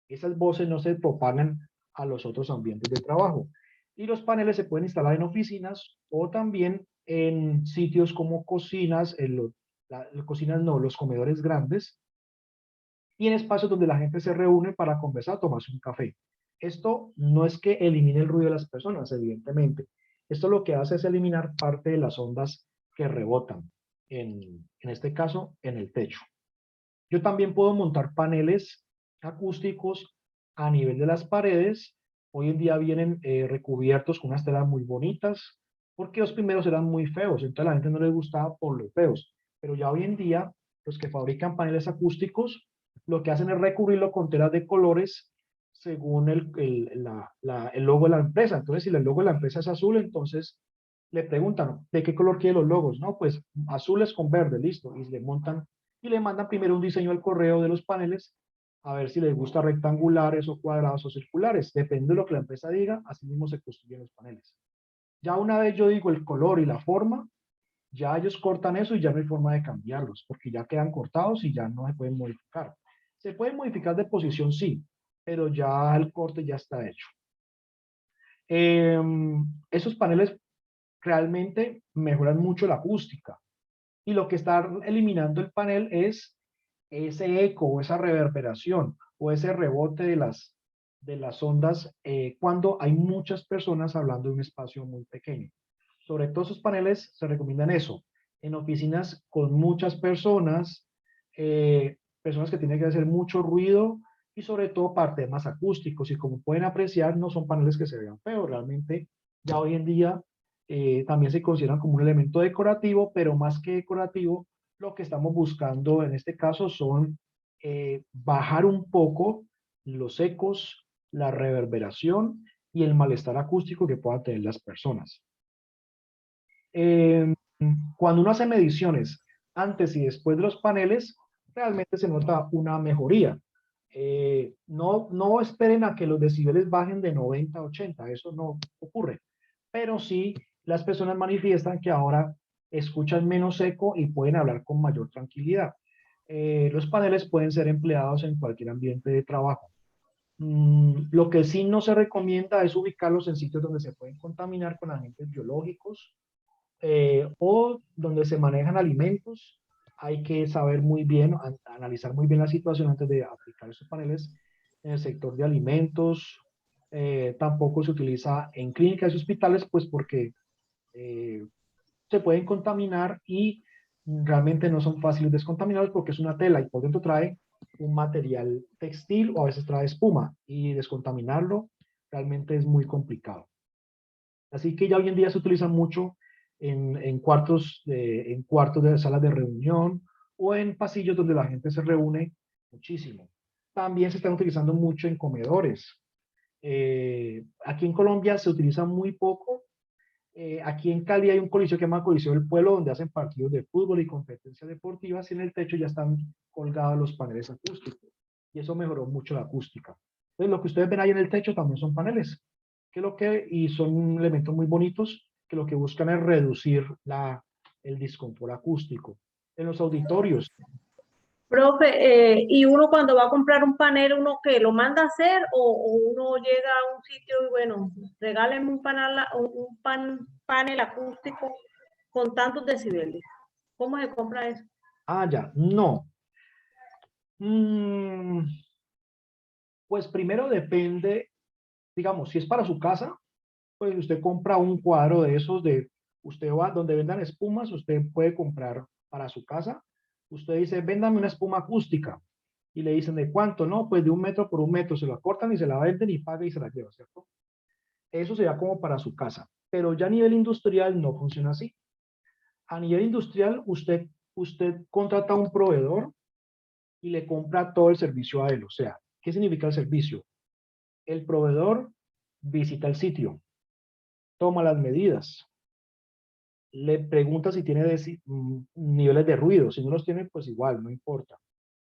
esas voces no se propagan a los otros ambientes de trabajo. Y los paneles se pueden instalar en oficinas o también en sitios como cocinas, cocinas no, los comedores grandes, y en espacios donde la gente se reúne para conversar, tomarse un café. Esto no es que elimine el ruido de las personas, evidentemente. Esto lo que hace es eliminar parte de las ondas que rebotan, en este caso, en el techo. Yo también puedo montar paneles acústicos a nivel de las paredes. Hoy en día vienen recubiertos con unas telas muy bonitas, porque los primeros eran muy feos, entonces a la gente no les gustaba por los feos. Pero ya hoy en día, los que fabrican paneles acústicos, lo que hacen es recubrirlo con telas de colores según el logo de la empresa. Entonces, si el logo de la empresa es azul, entonces le preguntan, ¿de qué color quieren los logos? No, pues azules con verde, listo. Y le montan y le mandan primero un diseño al correo de los paneles, a ver si les gusta rectangulares o cuadrados o circulares. Depende de lo que la empresa diga, así mismo se construyen los paneles. Ya una vez yo digo el color y la forma, ya ellos cortan eso y ya no hay forma de cambiarlos, porque ya quedan cortados y ya no se pueden modificar. Se pueden modificar de posición, sí, pero ya el corte ya está hecho. Esos paneles realmente mejoran mucho la acústica. Y lo que está eliminando el panel es ese eco o esa reverberación o ese rebote de las ondas cuando hay muchas personas hablando en un espacio muy pequeño. Sobre todo esos paneles se recomiendan eso, en oficinas con muchas personas, personas que tienen que hacer mucho ruido y sobre todo para temas acústicos. Y como pueden apreciar, no son paneles que se vean feos, realmente ya hoy en día también se consideran como un elemento decorativo, pero más que decorativo, lo que estamos buscando en este caso son bajar un poco los ecos, la reverberación y el malestar acústico que puedan tener las personas. Cuando uno hace mediciones antes y después de los paneles, realmente se nota una mejoría. No esperen a que los decibeles bajen de 90 a 80, eso no ocurre, pero sí las personas manifiestan que ahora escuchan menos eco y pueden hablar con mayor tranquilidad. Los paneles pueden ser empleados en cualquier ambiente de trabajo. Lo que sí no se recomienda es ubicarlos en sitios donde se pueden contaminar con agentes biológicos o donde se manejan alimentos. Hay que saber muy bien, analizar muy bien la situación antes de aplicar esos paneles en el sector de alimentos. Tampoco se utiliza en clínicas y hospitales, pues porque se pueden contaminar y realmente no son fáciles descontaminarlos porque es una tela y por dentro trae un material textil o a veces trae espuma y descontaminarlo realmente es muy complicado. Así que ya hoy en día se utiliza mucho en cuartos de salas de reunión o en pasillos donde la gente se reúne muchísimo. También se están utilizando mucho en comedores. Aquí en Colombia se utiliza muy poco. Aquí en Cali hay un coliseo que se llama Coliseo del Pueblo, donde hacen partidos de fútbol y competencias deportivas, y en el techo ya están colgados los paneles acústicos. Y eso mejoró mucho la acústica. Entonces, lo que ustedes ven ahí en el techo también son paneles, y son elementos muy bonitos, que lo que buscan es reducir el disconfort acústico. En los auditorios, Profe, y uno cuando va a comprar un panel, ¿uno que lo manda a hacer o uno llega a un sitio y bueno, regálenme panel acústico con tantos decibeles? ¿Cómo se compra eso? ya, no. Pues primero depende, digamos, si es para su casa, pues usted compra un cuadro de esos usted va donde vendan espumas, usted puede comprar para su casa. Usted dice, véndame una espuma acústica. Y le dicen, ¿de cuánto? No, pues de 1 metro por 1 metro. Se la cortan y se la venden y paga y se la lleva, ¿cierto? Eso sería como para su casa. Pero ya a nivel industrial no funciona así. A nivel industrial, usted contrata a un proveedor y le compra todo el servicio a él. O sea, ¿qué significa el servicio? El proveedor visita el sitio, toma las medidas, le pregunta si tiene niveles de ruido. Si no los tiene, pues igual, no importa.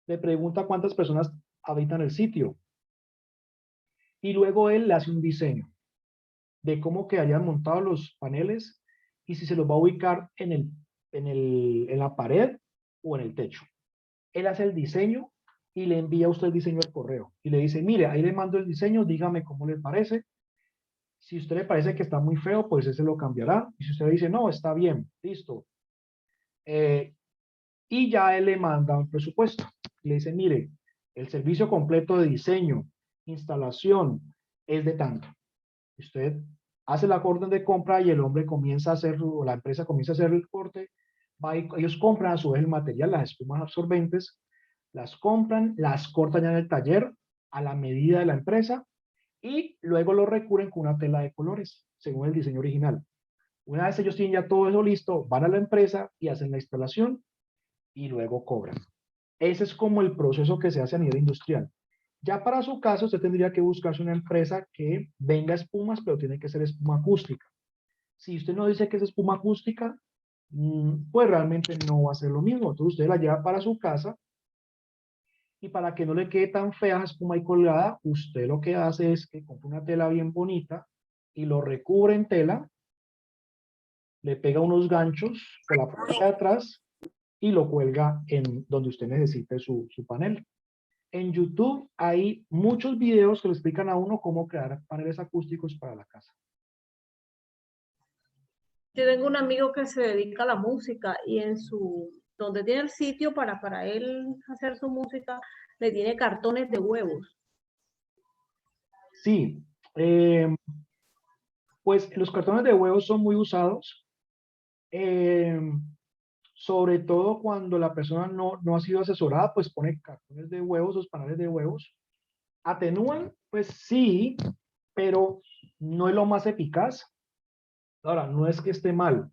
Le pregunta cuántas personas habitan el sitio. Y luego él le hace un diseño de cómo quedarían montados los paneles y si se los va a ubicar en la pared o en el techo. Él hace el diseño y le envía a usted el diseño al correo. Y le dice, mire, ahí le mando el diseño, dígame cómo le parece. Si a usted le parece que está muy feo, pues ese lo cambiará. Y si usted dice, no, está bien, listo. Y ya él le manda un presupuesto. Le dice, mire, el servicio completo de diseño, instalación, es de tanto. Usted hace la orden de compra y el hombre comienza a hacer, o la empresa comienza a hacer el corte. Ellos compran a su vez el material, las espumas absorbentes, las compran, las cortan ya en el taller a la medida de la empresa y luego lo recubren con una tela de colores, según el diseño original. Una vez ellos tienen ya todo eso listo, van a la empresa y hacen la instalación y luego cobran. Ese es como el proceso que se hace a nivel industrial. Ya para su caso, usted tendría que buscarse una empresa que venda espumas, pero tiene que ser espuma acústica. Si usted no dice que es espuma acústica, pues realmente no va a ser lo mismo. Entonces usted la lleva para su casa y para que no le quede tan fea la espuma ahí colgada, usted lo que hace es que compra una tela bien bonita y lo recubre en tela, le pega unos ganchos por la parte de atrás y lo cuelga en donde usted necesite su panel. En YouTube hay muchos videos que le explican a uno cómo crear paneles acústicos para la casa. Yo tengo un amigo que se dedica a la música y donde tiene el sitio para él hacer su música, le tiene cartones de huevos. Sí, pues los cartones de huevos son muy usados, sobre todo cuando la persona no ha sido asesorada, pues pone cartones de huevos, los paneles de huevos. ¿Atenúan? Pues sí, pero no es lo más eficaz. Ahora, no es que esté mal,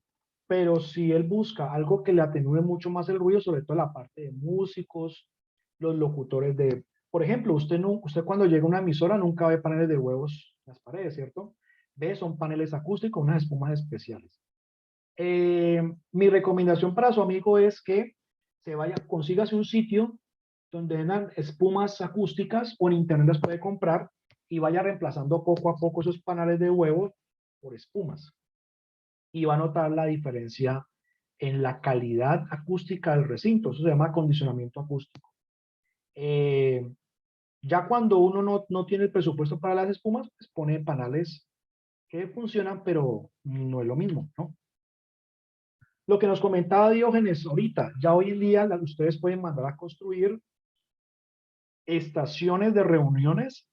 pero si él busca algo que le atenúe mucho más el ruido, sobre todo la parte de músicos, los locutores por ejemplo, usted cuando llega a una emisora nunca ve paneles de huevos en las paredes, ¿cierto? Son paneles acústicos, unas espumas especiales. Mi recomendación para su amigo es que se vaya, consígase un sitio donde vendan espumas acústicas o en internet las puede comprar y vaya reemplazando poco a poco esos paneles de huevo por espumas. Y va a notar la diferencia en la calidad acústica del recinto. Eso se llama acondicionamiento acústico. Ya cuando uno no tiene el presupuesto para las espumas, pues pone paneles que funcionan, pero no es lo mismo, ¿no? Lo que nos comentaba Diógenes ahorita, ya hoy en día ustedes pueden mandar a construir estaciones de reuniones,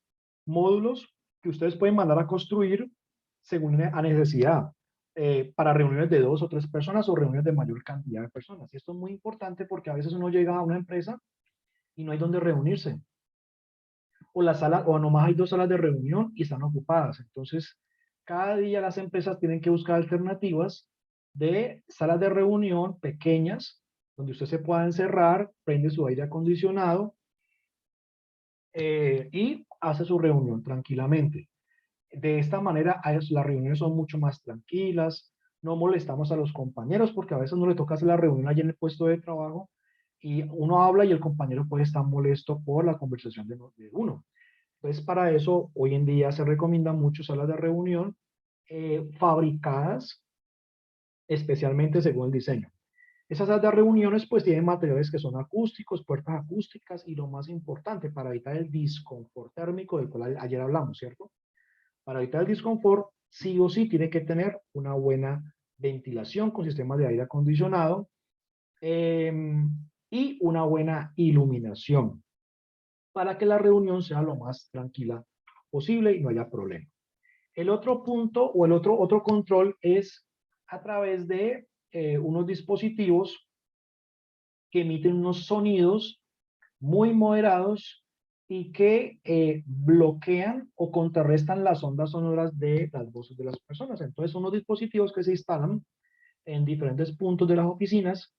módulos que ustedes pueden mandar a construir según a necesidad, para reuniones de 2 o 3 personas o reuniones de mayor cantidad de personas. Y esto es muy importante porque a veces uno llega a una empresa y no hay donde reunirse. O la sala, o nomás hay 2 salas de reunión y están ocupadas. Entonces, cada día las empresas tienen que buscar alternativas de salas de reunión pequeñas, donde usted se pueda encerrar, prende su aire acondicionado y hace su reunión tranquilamente. De esta manera, las reuniones son mucho más tranquilas, no molestamos a los compañeros, porque a veces no le toca hacer la reunión allí en el puesto de trabajo, y uno habla y el compañero puede estar molesto por la conversación de uno. Entonces, para eso, hoy en día se recomiendan mucho salas de reunión fabricadas especialmente según el diseño. Esas salas de reuniones pues tienen materiales que son acústicos, puertas acústicas y lo más importante para evitar el disconfort térmico del cual ayer hablamos, ¿cierto? Para evitar el disconfort, sí o sí tiene que tener una buena ventilación con sistemas de aire acondicionado y una buena iluminación para que la reunión sea lo más tranquila posible y no haya problema. El otro punto o el otro control es a través de unos dispositivos que emiten unos sonidos muy moderados y que bloquean o contrarrestan las ondas sonoras de las voces de las personas. Entonces son unos dispositivos que se instalan en diferentes puntos de las oficinas.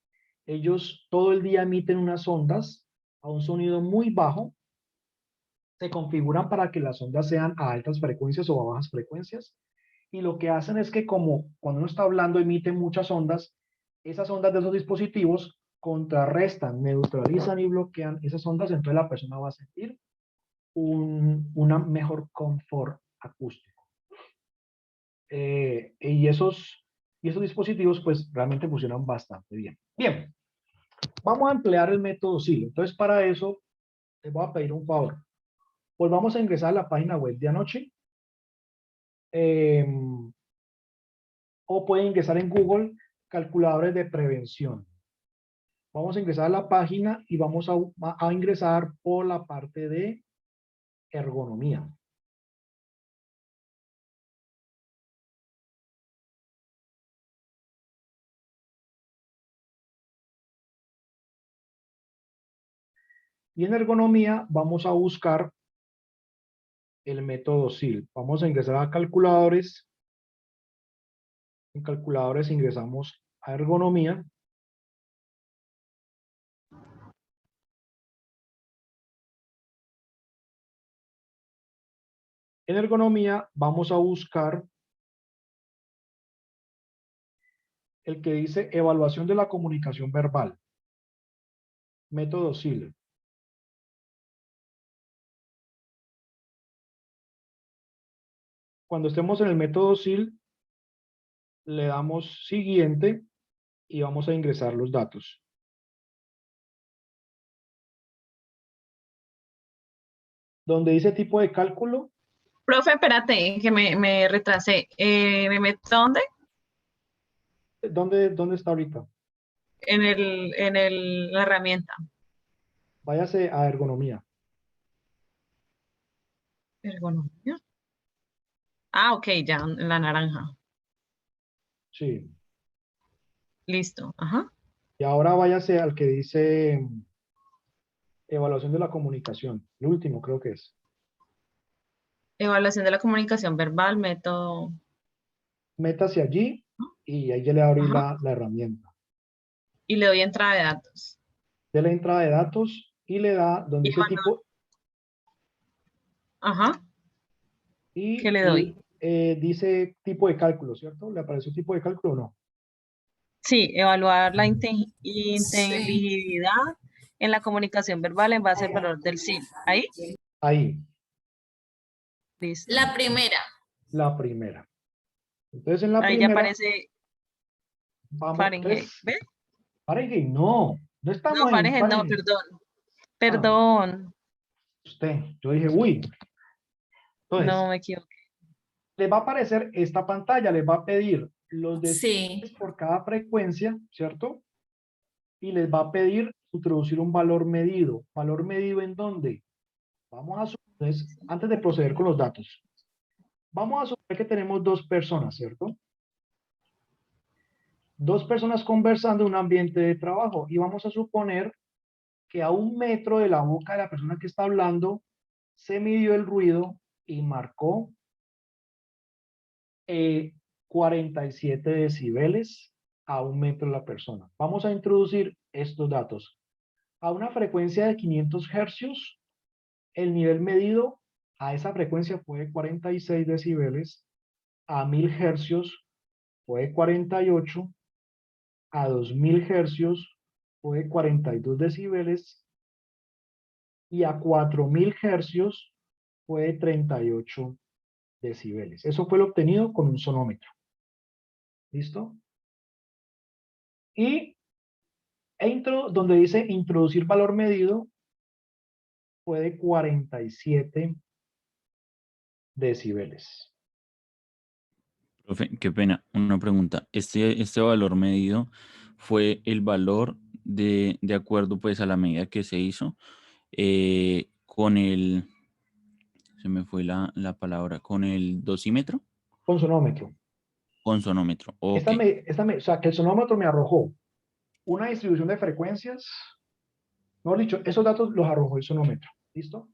Ellos todo el día emiten unas ondas a un sonido muy bajo. Se configuran para que las ondas sean a altas frecuencias o a bajas frecuencias. Y lo que hacen es que como cuando uno está hablando emiten muchas ondas, esas ondas de esos dispositivos contrarrestan, neutralizan y bloquean esas ondas, entonces la persona va a sentir una mejor confort acústico. Y esos dispositivos pues realmente funcionan bastante bien. Bien, vamos a emplear el método SIL. Entonces para eso les voy a pedir un favor. Pues vamos a ingresar a la página web de anoche. O pueden ingresar en Google calculadores de prevención. Vamos a ingresar a la página y vamos a ingresar por la parte de ergonomía. Y en ergonomía vamos a buscar el método SIL. Vamos a ingresar a calculadores. En calculadores ingresamos a ergonomía. En ergonomía vamos a buscar el que dice evaluación de la comunicación verbal. Método SIL. Cuando estemos en el método SIL, le damos siguiente y vamos a ingresar los datos. Donde dice tipo de cálculo. Profe, espérate, que me retrasé. ¿Me meto dónde? ¿Dónde está ahorita? La herramienta. Váyase a ergonomía. Ergonomía. Ah, ok, ya, en la naranja. Sí. Listo, ajá. Y ahora váyase al que dice evaluación de la comunicación. El último creo que es. Evaluación de la comunicación verbal, método. Métase allí y ahí ya le abrí Ajá. la herramienta. Y le doy entrada de datos. De la entrada de datos y le da donde Y dice cuando- tipo. Ajá. Y ¿Qué le doy? dice tipo de cálculo, ¿cierto? ¿Le apareció tipo de cálculo o no? Sí, evaluar la Sí. inteligibilidad en la comunicación verbal en base al valor del SIL. ¿Ahí? Ahí, Listo. La primera. la primera. Entonces, en la Ahí ya primera, aparece vamos, Fahrenheit. entonces, ¿Ves? Fahrenheit, no No, estamos en Fahrenheit, no, Fahrenheit. perdón. Ah, Perdón. usted, yo dije, uy. Entonces, No me equivoqué. les va a aparecer esta pantalla, les va a pedir los Sí. decibeles por cada frecuencia, ¿cierto? Y les va a pedir introducir un valor medido. ¿Valor medido en dónde? Vamos a suponer, antes de proceder con los datos, vamos a suponer que tenemos dos personas, ¿cierto? Dos personas conversando en un ambiente de trabajo y vamos a suponer que a 1 metro de la boca de la persona que está hablando se midió el ruido y marcó 47 decibeles a 1 metro de la persona. Vamos a introducir estos datos. A una frecuencia de 500 hercios, el nivel medido a esa frecuencia fue de 46 decibeles, a 1000 hercios fue de 48, a 2000 hercios fue de 42 decibeles y a 4000 hercios fue de 38 decibeles. Eso fue lo obtenido con un sonómetro. ¿Listo? Y donde dice introducir valor medido, fue de 47 decibeles. Profe, qué pena, una pregunta. Este valor medido fue el valor de acuerdo pues a la medida que se hizo con el, se me fue la palabra, con el dosímetro, Con sonómetro. con sonómetro. Ok, O sea, que el sonómetro me arrojó una distribución de frecuencias. Mejor dicho, esos datos los arrojó el sonómetro. ¿Listo?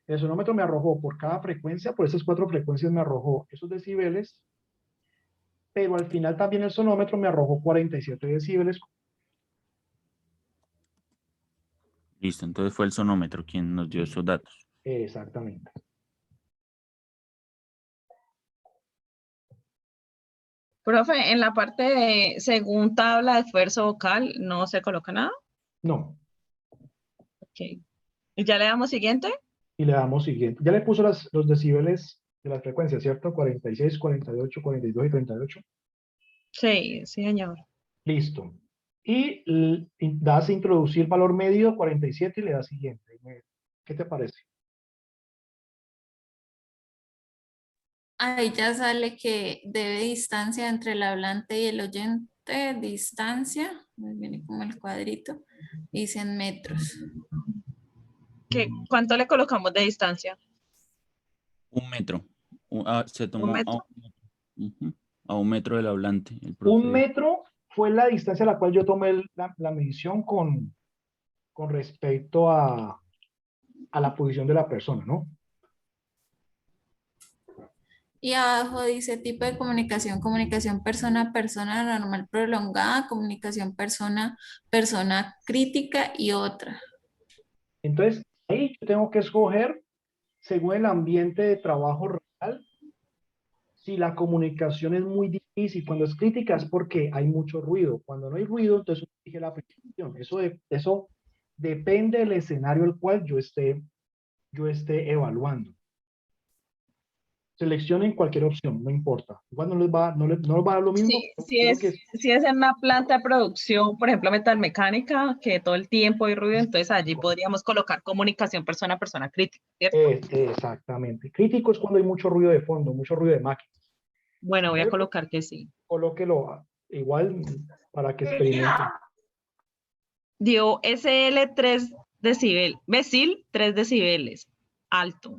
El sonómetro me arrojó por cada frecuencia, por esas 4 frecuencias me arrojó esos decibeles, pero al final también el sonómetro me arrojó 47 decibeles. listo. Entonces fue el sonómetro quien nos dio esos datos. Exactamente. Profe, en la parte de según tabla de esfuerzo vocal, ¿no se coloca nada? No. Ok. ¿Y ya le damos siguiente? Y le damos siguiente. Ya le puso los decibeles de las frecuencias, ¿cierto? 46, 48, 42 y 38. Sí, sí, señor. Listo. Y das introducir valor medio 47 y le das siguiente. ¿Qué te parece? Ahí ya sale que debe distancia entre el hablante y el oyente, distancia, me viene como el cuadrito, dice en metros. ¿Cuánto le colocamos de distancia? 1 metro. Se ¿Un tomó metro? a 1 metro del hablante. El 1 profe. metro fue la distancia a la cual yo tomé la medición con respecto a la posición de la persona, ¿no? Y abajo dice tipo de comunicación, comunicación persona a persona normal prolongada, comunicación persona persona crítica y otra. Entonces, ahí yo tengo que escoger, según el ambiente de trabajo real, si la comunicación es muy difícil. Cuando es crítica es porque hay mucho ruido. Cuando no hay ruido, entonces uno elige la presentación. Eso depende del escenario al cual yo esté evaluando. Seleccionen cualquier opción, no importa. Igual no les va a dar lo mismo. Si es en una planta de producción, por ejemplo, metalmecánica, que todo el tiempo hay ruido, entonces allí podríamos colocar comunicación persona a persona crítica, ¿cierto? Exactamente. Crítico es cuando hay mucho ruido de fondo, mucho ruido de máquina. Bueno, voy a colocar que sí. Colóquelo igual para que experimenten. Dio SL 3 decibel, BESIL 3 decibeles, alto.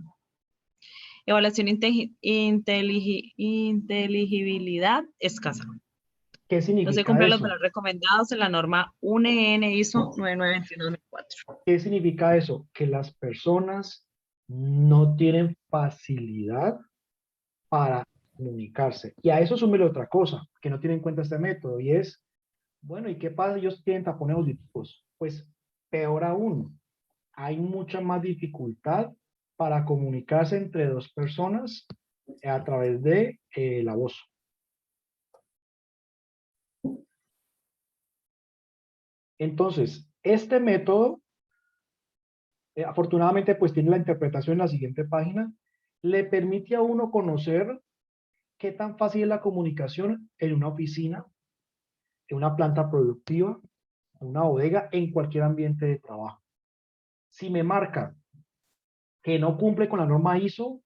Evaluación inteligibilidad escasa. ¿Qué No se significa cumplen los eso? valores recomendados en la norma UNN ISO 9921-2004. ¿Qué significa eso? Que las personas no tienen facilidad para comunicarse. Y a eso súmele otra cosa, que no tiene en cuenta este método, y es, bueno, ¿y qué pasa? Ellos tienen tapones auditivos. Pues peor aún, hay mucha más dificultad para comunicarse entre dos personas a través de la voz. Entonces, este método, afortunadamente, pues tiene la interpretación en la siguiente página, le permite a uno conocer qué tan fácil es la comunicación en una oficina, en una planta productiva, en una bodega, en cualquier ambiente de trabajo. Si me marca que no cumple con la norma ISO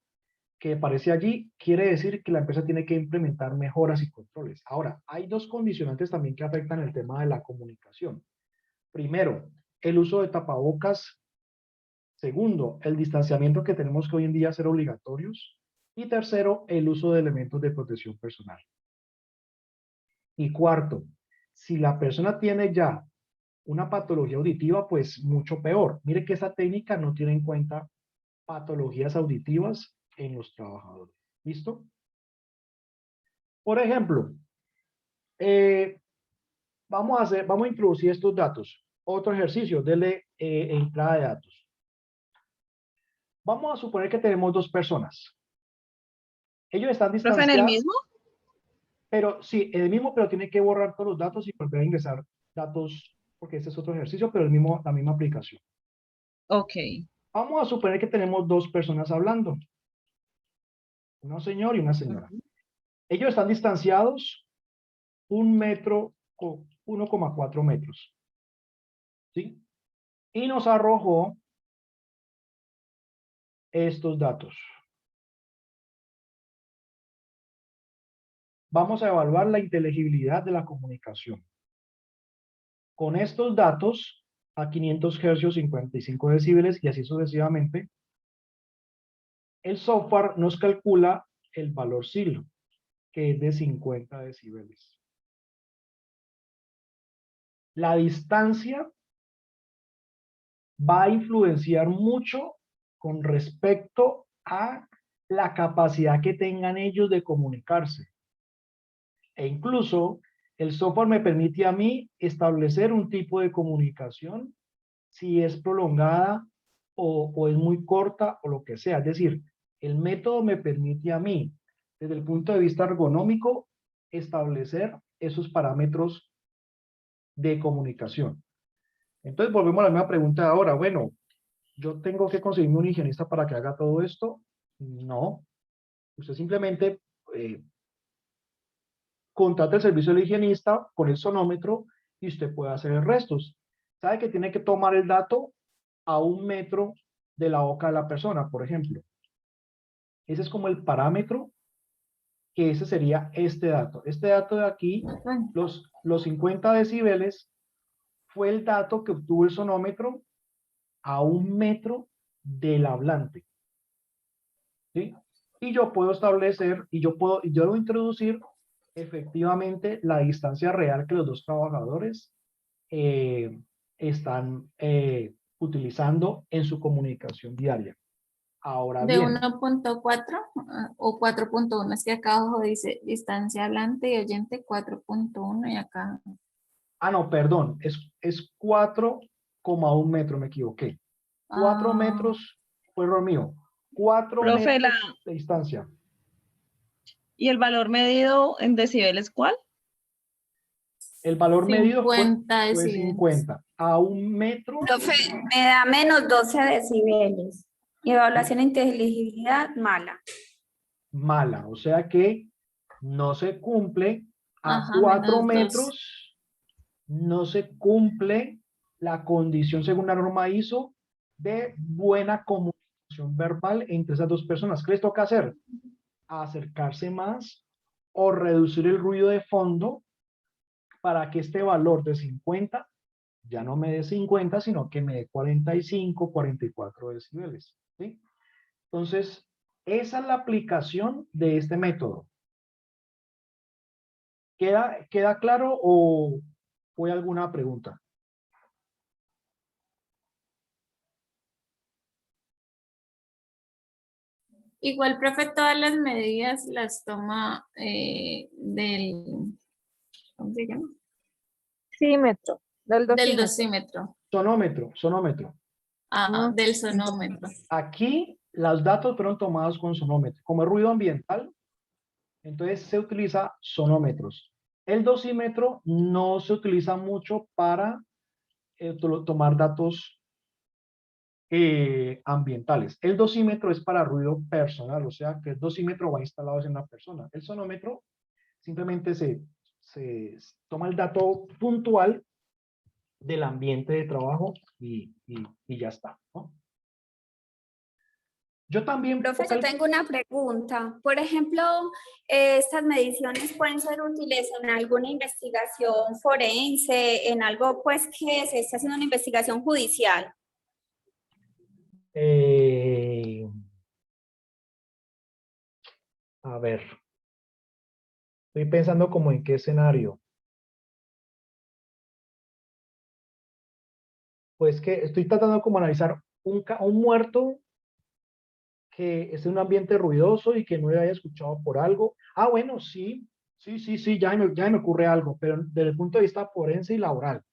que aparece allí, quiere decir que la empresa tiene que implementar mejoras y controles. Ahora, hay dos condicionantes también que afectan el tema de la comunicación. Primero, el uso de tapabocas. Segundo, el distanciamiento que tenemos que hoy en día hacer obligatorios. Y tercero, el uso de elementos de protección personal. Y cuarto, si la persona tiene ya una patología auditiva, pues mucho peor. Mire que esa técnica no tiene en cuenta patologías auditivas en los trabajadores. ¿Listo? Por ejemplo, vamos a introducir estos datos. Otro ejercicio, dele entrada de datos. Vamos a suponer que tenemos dos personas. Ellos están ¿Profe, en distanciados. el mismo? Pero sí, el mismo, pero tiene que borrar todos los datos y volver a ingresar datos, porque este es otro ejercicio, pero la misma aplicación. Ok. Vamos a suponer que tenemos dos personas hablando. Un señor y una señora. Ellos están distanciados 1 metro o 1,4 metros. ¿Sí? Y nos arrojó estos datos. Vamos a evaluar la inteligibilidad de la comunicación. Con estos datos, a 500 Hz, 55 decibeles y así sucesivamente, el software nos calcula el valor SIL, que es de 50 decibeles. La distancia va a influenciar mucho con respecto a la capacidad que tengan ellos de comunicarse. E incluso el software me permite a mí establecer un tipo de comunicación si es prolongada o es muy corta o lo que sea. Es decir, el método me permite a mí, desde el punto de vista ergonómico, establecer esos parámetros de comunicación. Entonces volvemos a la misma pregunta de ahora. Bueno, ¿yo tengo que conseguirme un higienista para que haga todo esto? No. Usted simplemente contrata el servicio del higienista con el sonómetro y usted puede hacer el resto. ¿Sabe que tiene que tomar el dato a 1 metro de la boca de la persona, por ejemplo? Ese es como el parámetro, que ese sería este dato. Este dato de aquí, los 50 decibeles, fue el dato que obtuvo el sonómetro a 1 metro del hablante. ¿Sí? Y yo puedo establecer, y yo debo introducir efectivamente la distancia real que los dos trabajadores están utilizando en su comunicación diaria. Ahora De bien, 1.4 o 4.1, es que acá abajo dice distancia hablante y oyente 4.1 y acá. ah no, perdón, es 4,1 metros, me equivoqué. 4 metros fue error mío. 4 Profe, metros de distancia. ¿y el valor medido en decibeles cuál? El valor medido fue 50 decibeles. 50. A 1 metro. Profe, me da menos 12 decibeles. Y evaluación de inteligibilidad mala. Mala, o sea que no se cumple a Ajá, 4 menos 12. metros, no se cumple la condición según la norma ISO de buena comunicación verbal entre esas dos personas. ¿Qué les toca hacer? Acercarse más o reducir el ruido de fondo para que este valor de 50 ya no me dé 50, sino que me dé 45, 44 decibeles. ¿Sí? Entonces, esa es la aplicación de este método. ¿Queda claro o fue alguna pregunta? Igual, profe, todas las medidas las toma ¿cómo se llama? Símetro, del Del dosímetro. dosímetro. Sonómetro. Ajá, del sonómetro. Aquí los datos fueron tomados con sonómetro. Como es ruido ambiental, entonces se utiliza sonómetros. El dosímetro no se utiliza mucho para tomar datos ambientales. El dosímetro es para ruido personal, o sea que el dosímetro va instalado en la persona. El sonómetro simplemente se toma el dato puntual del ambiente de trabajo y ya está, ¿no? Yo también... Profe, yo tengo una pregunta. Por ejemplo, estas mediciones pueden ser útiles en alguna investigación forense, en algo pues que se esté haciendo una investigación judicial. A ver, estoy pensando como en qué escenario. Pues que estoy tratando como analizar un muerto que esté en un ambiente ruidoso y que no le haya escuchado por algo. Ah, bueno, sí, ya me ocurre algo, pero desde el punto de vista forense y laboral.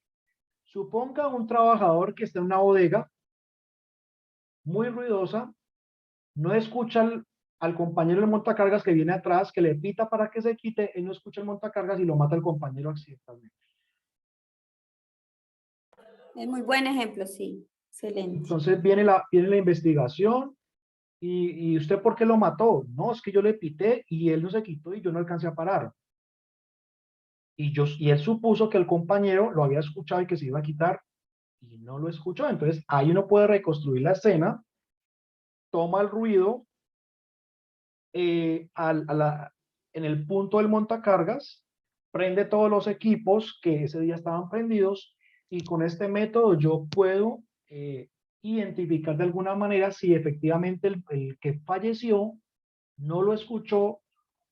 Suponga un trabajador que está en una bodega muy ruidosa, no escucha al compañero del montacargas que viene atrás, que le pita para que se quite, él no escucha el montacargas y lo mata el compañero accidentalmente. Es muy buen ejemplo, sí. Excelente. Entonces viene la investigación y ¿usted por qué lo mató? No, es que yo le pité y él no se quitó y yo no alcancé a parar. Y él supuso que el compañero lo había escuchado y que se iba a quitar y no lo escuchó. Entonces ahí uno puede reconstruir la escena, toma el ruido en el punto del montacargas, prende todos los equipos que ese día estaban prendidos y con este método yo puedo identificar de alguna manera si efectivamente el que falleció no lo escuchó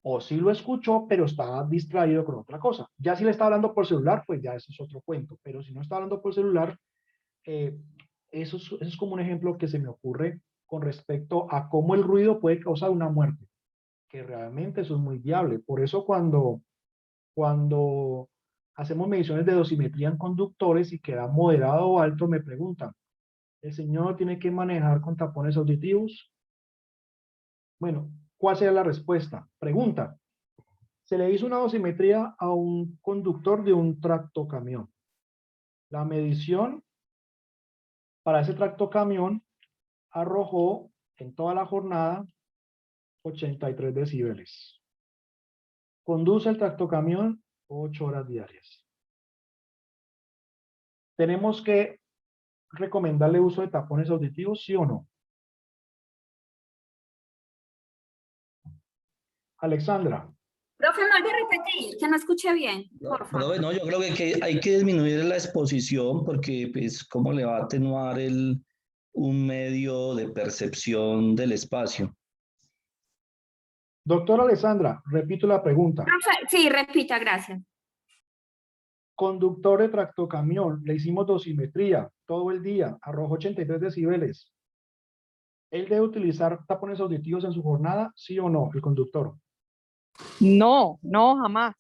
o sí lo escuchó, pero estaba distraído con otra cosa. Ya si le está hablando por celular, pues ya eso es otro cuento, pero si no está hablando por celular, eso es como un ejemplo que se me ocurre con respecto a cómo el ruido puede causar una muerte, que realmente eso es muy viable. Por eso cuando hacemos mediciones de dosimetría en conductores y queda moderado o alto, me preguntan, ¿el señor tiene que manejar con tapones auditivos? Bueno, ¿cuál sería la respuesta? Pregunta. Se le hizo una dosimetría a un conductor de un tractocamión. La medición para ese tractocamión arrojó en toda la jornada 83 decibeles. Conduce el tractocamión 8 horas diarias. ¿Tenemos que recomendarle uso de tapones auditivos, sí o no? Alexandra. Profe, me voy a repetir, que no escuché bien, por favor. Profe, no, yo creo que hay que disminuir la exposición porque, pues, ¿cómo le va a atenuar un medio de percepción del espacio? Doctora Alessandra, repito la pregunta. Profe, sí, repita, gracias. Conductor de tractocamión, le hicimos dosimetría todo el día, arrojó 83 decibeles. ¿Él debe utilizar tapones auditivos en su jornada, sí o no, el conductor? No, no, jamás.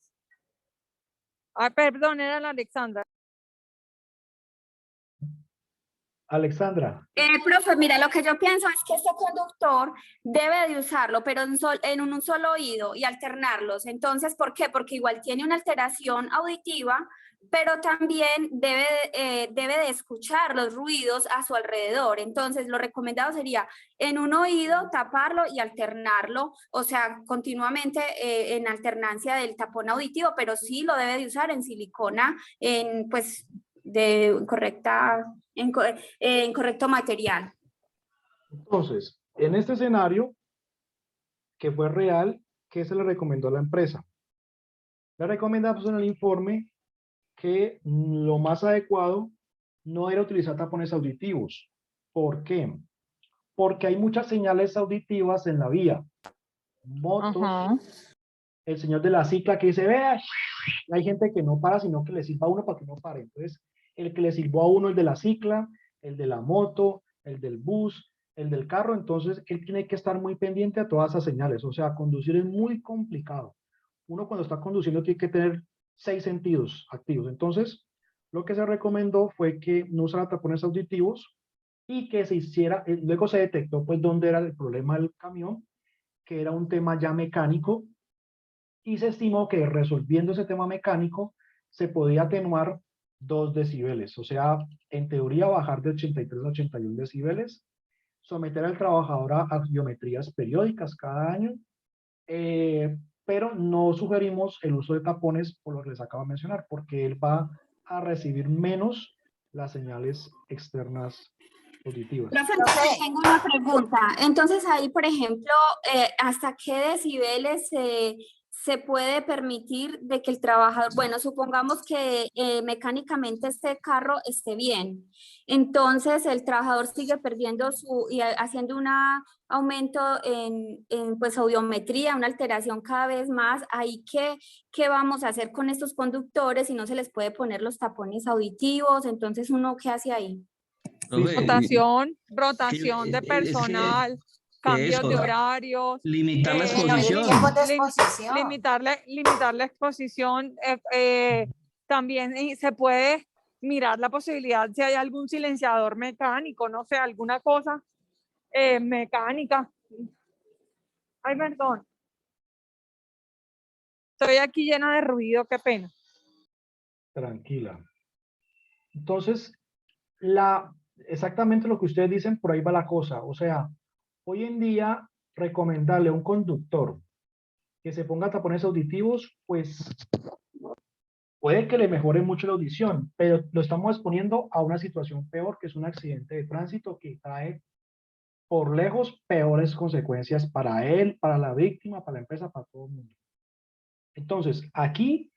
Ah, perdón, era la Alexandra. Alexandra. Profe, mira, lo que yo pienso es que este conductor debe de usarlo, pero en un solo oído y alternarlos. Entonces, ¿por qué? Porque igual tiene una alteración auditiva, pero también debe de escuchar los ruidos a su alrededor. Entonces, lo recomendado sería en un oído taparlo y alternarlo, o sea, continuamente en alternancia del tapón auditivo, pero sí lo debe de usar en silicona, pues, en correcto material. Entonces, en este escenario, que fue real, ¿qué se le recomendó a la empresa? Le recomendamos en el informe que lo más adecuado no era utilizar tapones auditivos. ¿Por qué? Porque hay muchas señales auditivas en la vía. Motos, el señor de la cicla que dice, vea, hay gente que no para, sino que le silba a uno para que no pare. Entonces, el que le silbó a uno, el de la cicla, el de la moto, el del bus, el del carro, entonces él tiene que estar muy pendiente a todas esas señales. O sea, conducir es muy complicado. Uno cuando está conduciendo tiene que tener 6 sentidos activos. Entonces, lo que se recomendó fue que no usara tapones auditivos y que se hiciera, luego se detectó pues dónde era el problema del camión, que era un tema ya mecánico, y se estimó que resolviendo ese tema mecánico se podía atenuar 2 decibeles. O sea, en teoría bajar de 83 a 81 decibeles, someter al trabajador a audiometrías periódicas cada año, pero no sugerimos el uso de tapones por lo que les acabo de mencionar, porque él va a recibir menos las señales externas auditivas. Profe, entonces tengo una pregunta. Entonces ahí, por ejemplo, ¿hasta qué decibeles se puede permitir de que el trabajador, bueno, supongamos que mecánicamente este carro esté bien, entonces el trabajador sigue perdiendo y haciendo un aumento en pues audiometría, una alteración cada vez más, ahí ¿qué vamos a hacer con estos conductores si no se les puede poner los tapones auditivos? Entonces, ¿uno qué hace ahí? Profe, rotación de es que personal, cambios de eso, horarios, limitar la Disminuir exposición. tiempos de exposición. limitar la exposición. También se puede mirar la posibilidad si hay algún silenciador mecánico, no sé, alguna cosa mecánica. Ay, perdón. Estoy aquí llena de ruido, qué pena. Tranquila. Entonces, exactamente lo que ustedes dicen, por ahí va la cosa. O sea, hoy en día, recomendarle a un conductor que se ponga tapones auditivos, pues puede que le mejore mucho la audición, pero lo estamos exponiendo a una situación peor, que es un accidente de tránsito que trae por lejos peores consecuencias para él, para la víctima, para la empresa, para todo el mundo. Entonces, aquí,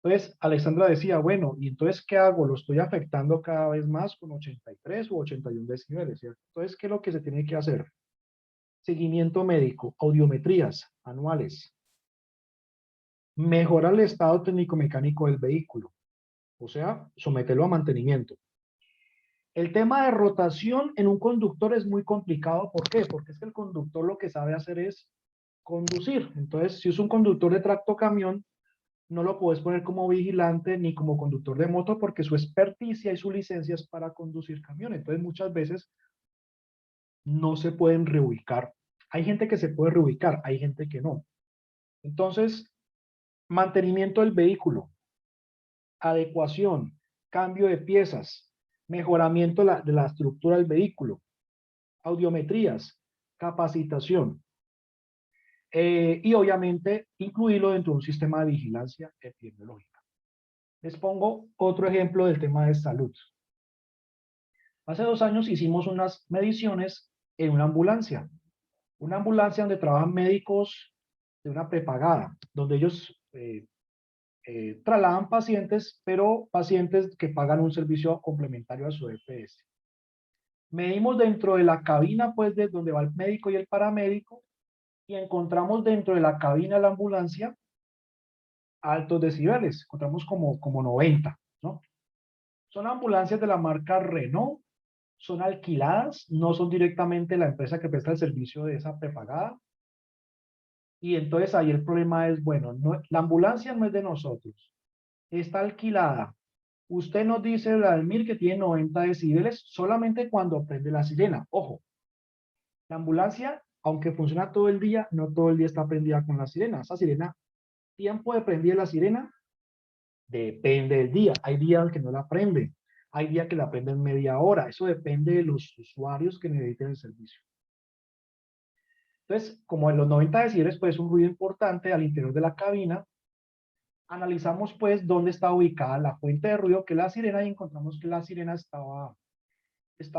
pues, Alexandra decía, bueno, ¿y entonces qué hago? Lo estoy afectando cada vez más con 83 u 81 decibeles, ¿cierto? Entonces, ¿qué es lo que se tiene que hacer? Seguimiento médico, audiometrías anuales, mejorar el estado técnico-mecánico del vehículo, o sea, someterlo a mantenimiento. El tema de rotación en un conductor es muy complicado. ¿Por qué? Porque es que el conductor lo que sabe hacer es conducir. Entonces, si es un conductor de tractocamión, no lo puedes poner como vigilante ni como conductor de moto porque su experticia y su licencia es para conducir camión. Entonces, muchas veces no se pueden reubicar. Hay gente que se puede reubicar, hay gente que no. Entonces, mantenimiento del vehículo, adecuación, cambio de piezas, mejoramiento de la estructura del vehículo, audiometrías, capacitación, y obviamente incluirlo dentro de un sistema de vigilancia epidemiológica. Les pongo otro ejemplo del tema de salud. Hace 2 años hicimos unas mediciones en una ambulancia donde trabajan médicos de una prepagada, donde ellos trasladan pacientes, pero pacientes que pagan un servicio complementario a su EPS. Medimos dentro de la cabina, pues, de donde va el médico y el paramédico, y encontramos dentro de la cabina de la ambulancia altos decibeles, encontramos como 90, ¿no? Son ambulancias de la marca Renault, son alquiladas, no son directamente la empresa que presta el servicio de esa prepagada. Y entonces ahí el problema es, bueno, la ambulancia no es de nosotros, está alquilada. Usted nos dice, Vladimir, que tiene 90 decibeles solamente cuando prende la sirena. Ojo, la ambulancia, aunque funciona todo el día, no todo el día está prendida con la sirena. Esa sirena, tiempo de prender la sirena, depende del día. Hay días que no la prende, hay días que la prenden media hora. Eso depende de los usuarios que necesiten el servicio. Entonces, como en los 90 decibeles, pues es un ruido importante al interior de la cabina, analizamos pues dónde está ubicada la fuente de ruido, que es la sirena, y encontramos que la sirena estaba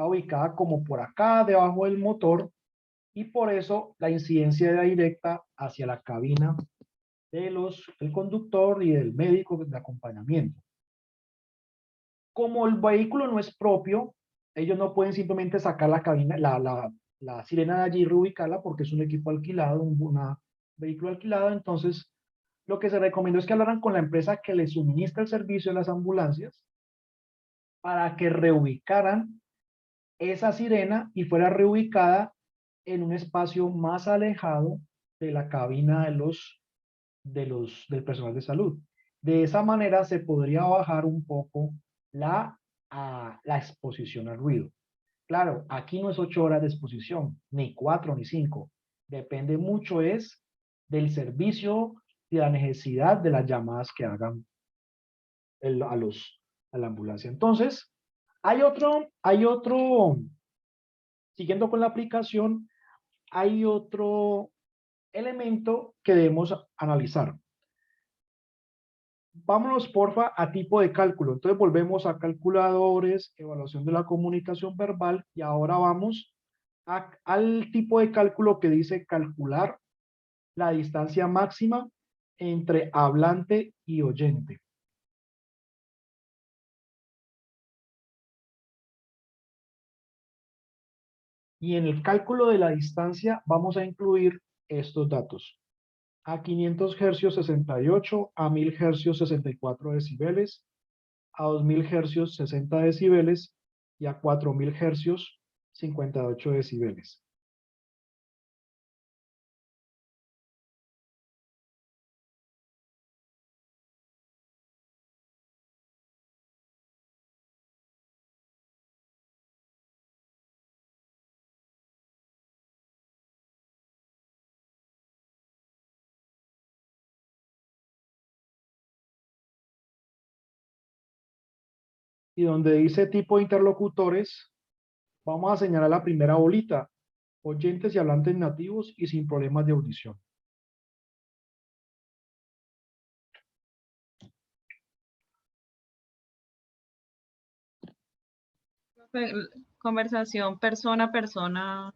ubicada como por acá, debajo del motor, y por eso la incidencia era directa hacia la cabina del conductor y del médico de acompañamiento. Como el vehículo no es propio, ellos no pueden simplemente sacar la cabina, la sirena de allí y reubicarla porque es un equipo alquilado, un vehículo alquilado. Entonces, lo que se recomendó es que hablaran con la empresa que les suministra el servicio de las ambulancias para que reubicaran esa sirena y fuera reubicada en un espacio más alejado de la cabina del personal de salud. De esa manera se podría bajar un poco la exposición al ruido. Claro, aquí no es 8 horas de exposición, ni 4 ni 5. Depende mucho del servicio y la necesidad de las llamadas que hagan a la ambulancia. Entonces, hay otro, siguiendo con la aplicación, hay otro elemento que debemos analizar. Vámonos, porfa, a tipo de cálculo. Entonces volvemos a calculadores, evaluación de la comunicación verbal, y ahora vamos al tipo de cálculo que dice calcular la distancia máxima entre hablante y oyente. Y en el cálculo de la distancia vamos a incluir estos datos. A 500 hercios 68, a 1000 hercios 64 decibeles, a 2000 hercios 60 decibeles y a 4000 hercios 58 decibeles. Y donde dice tipo de interlocutores, vamos a señalar la primera bolita: oyentes y hablantes nativos y sin problemas de audición. Conversación persona a persona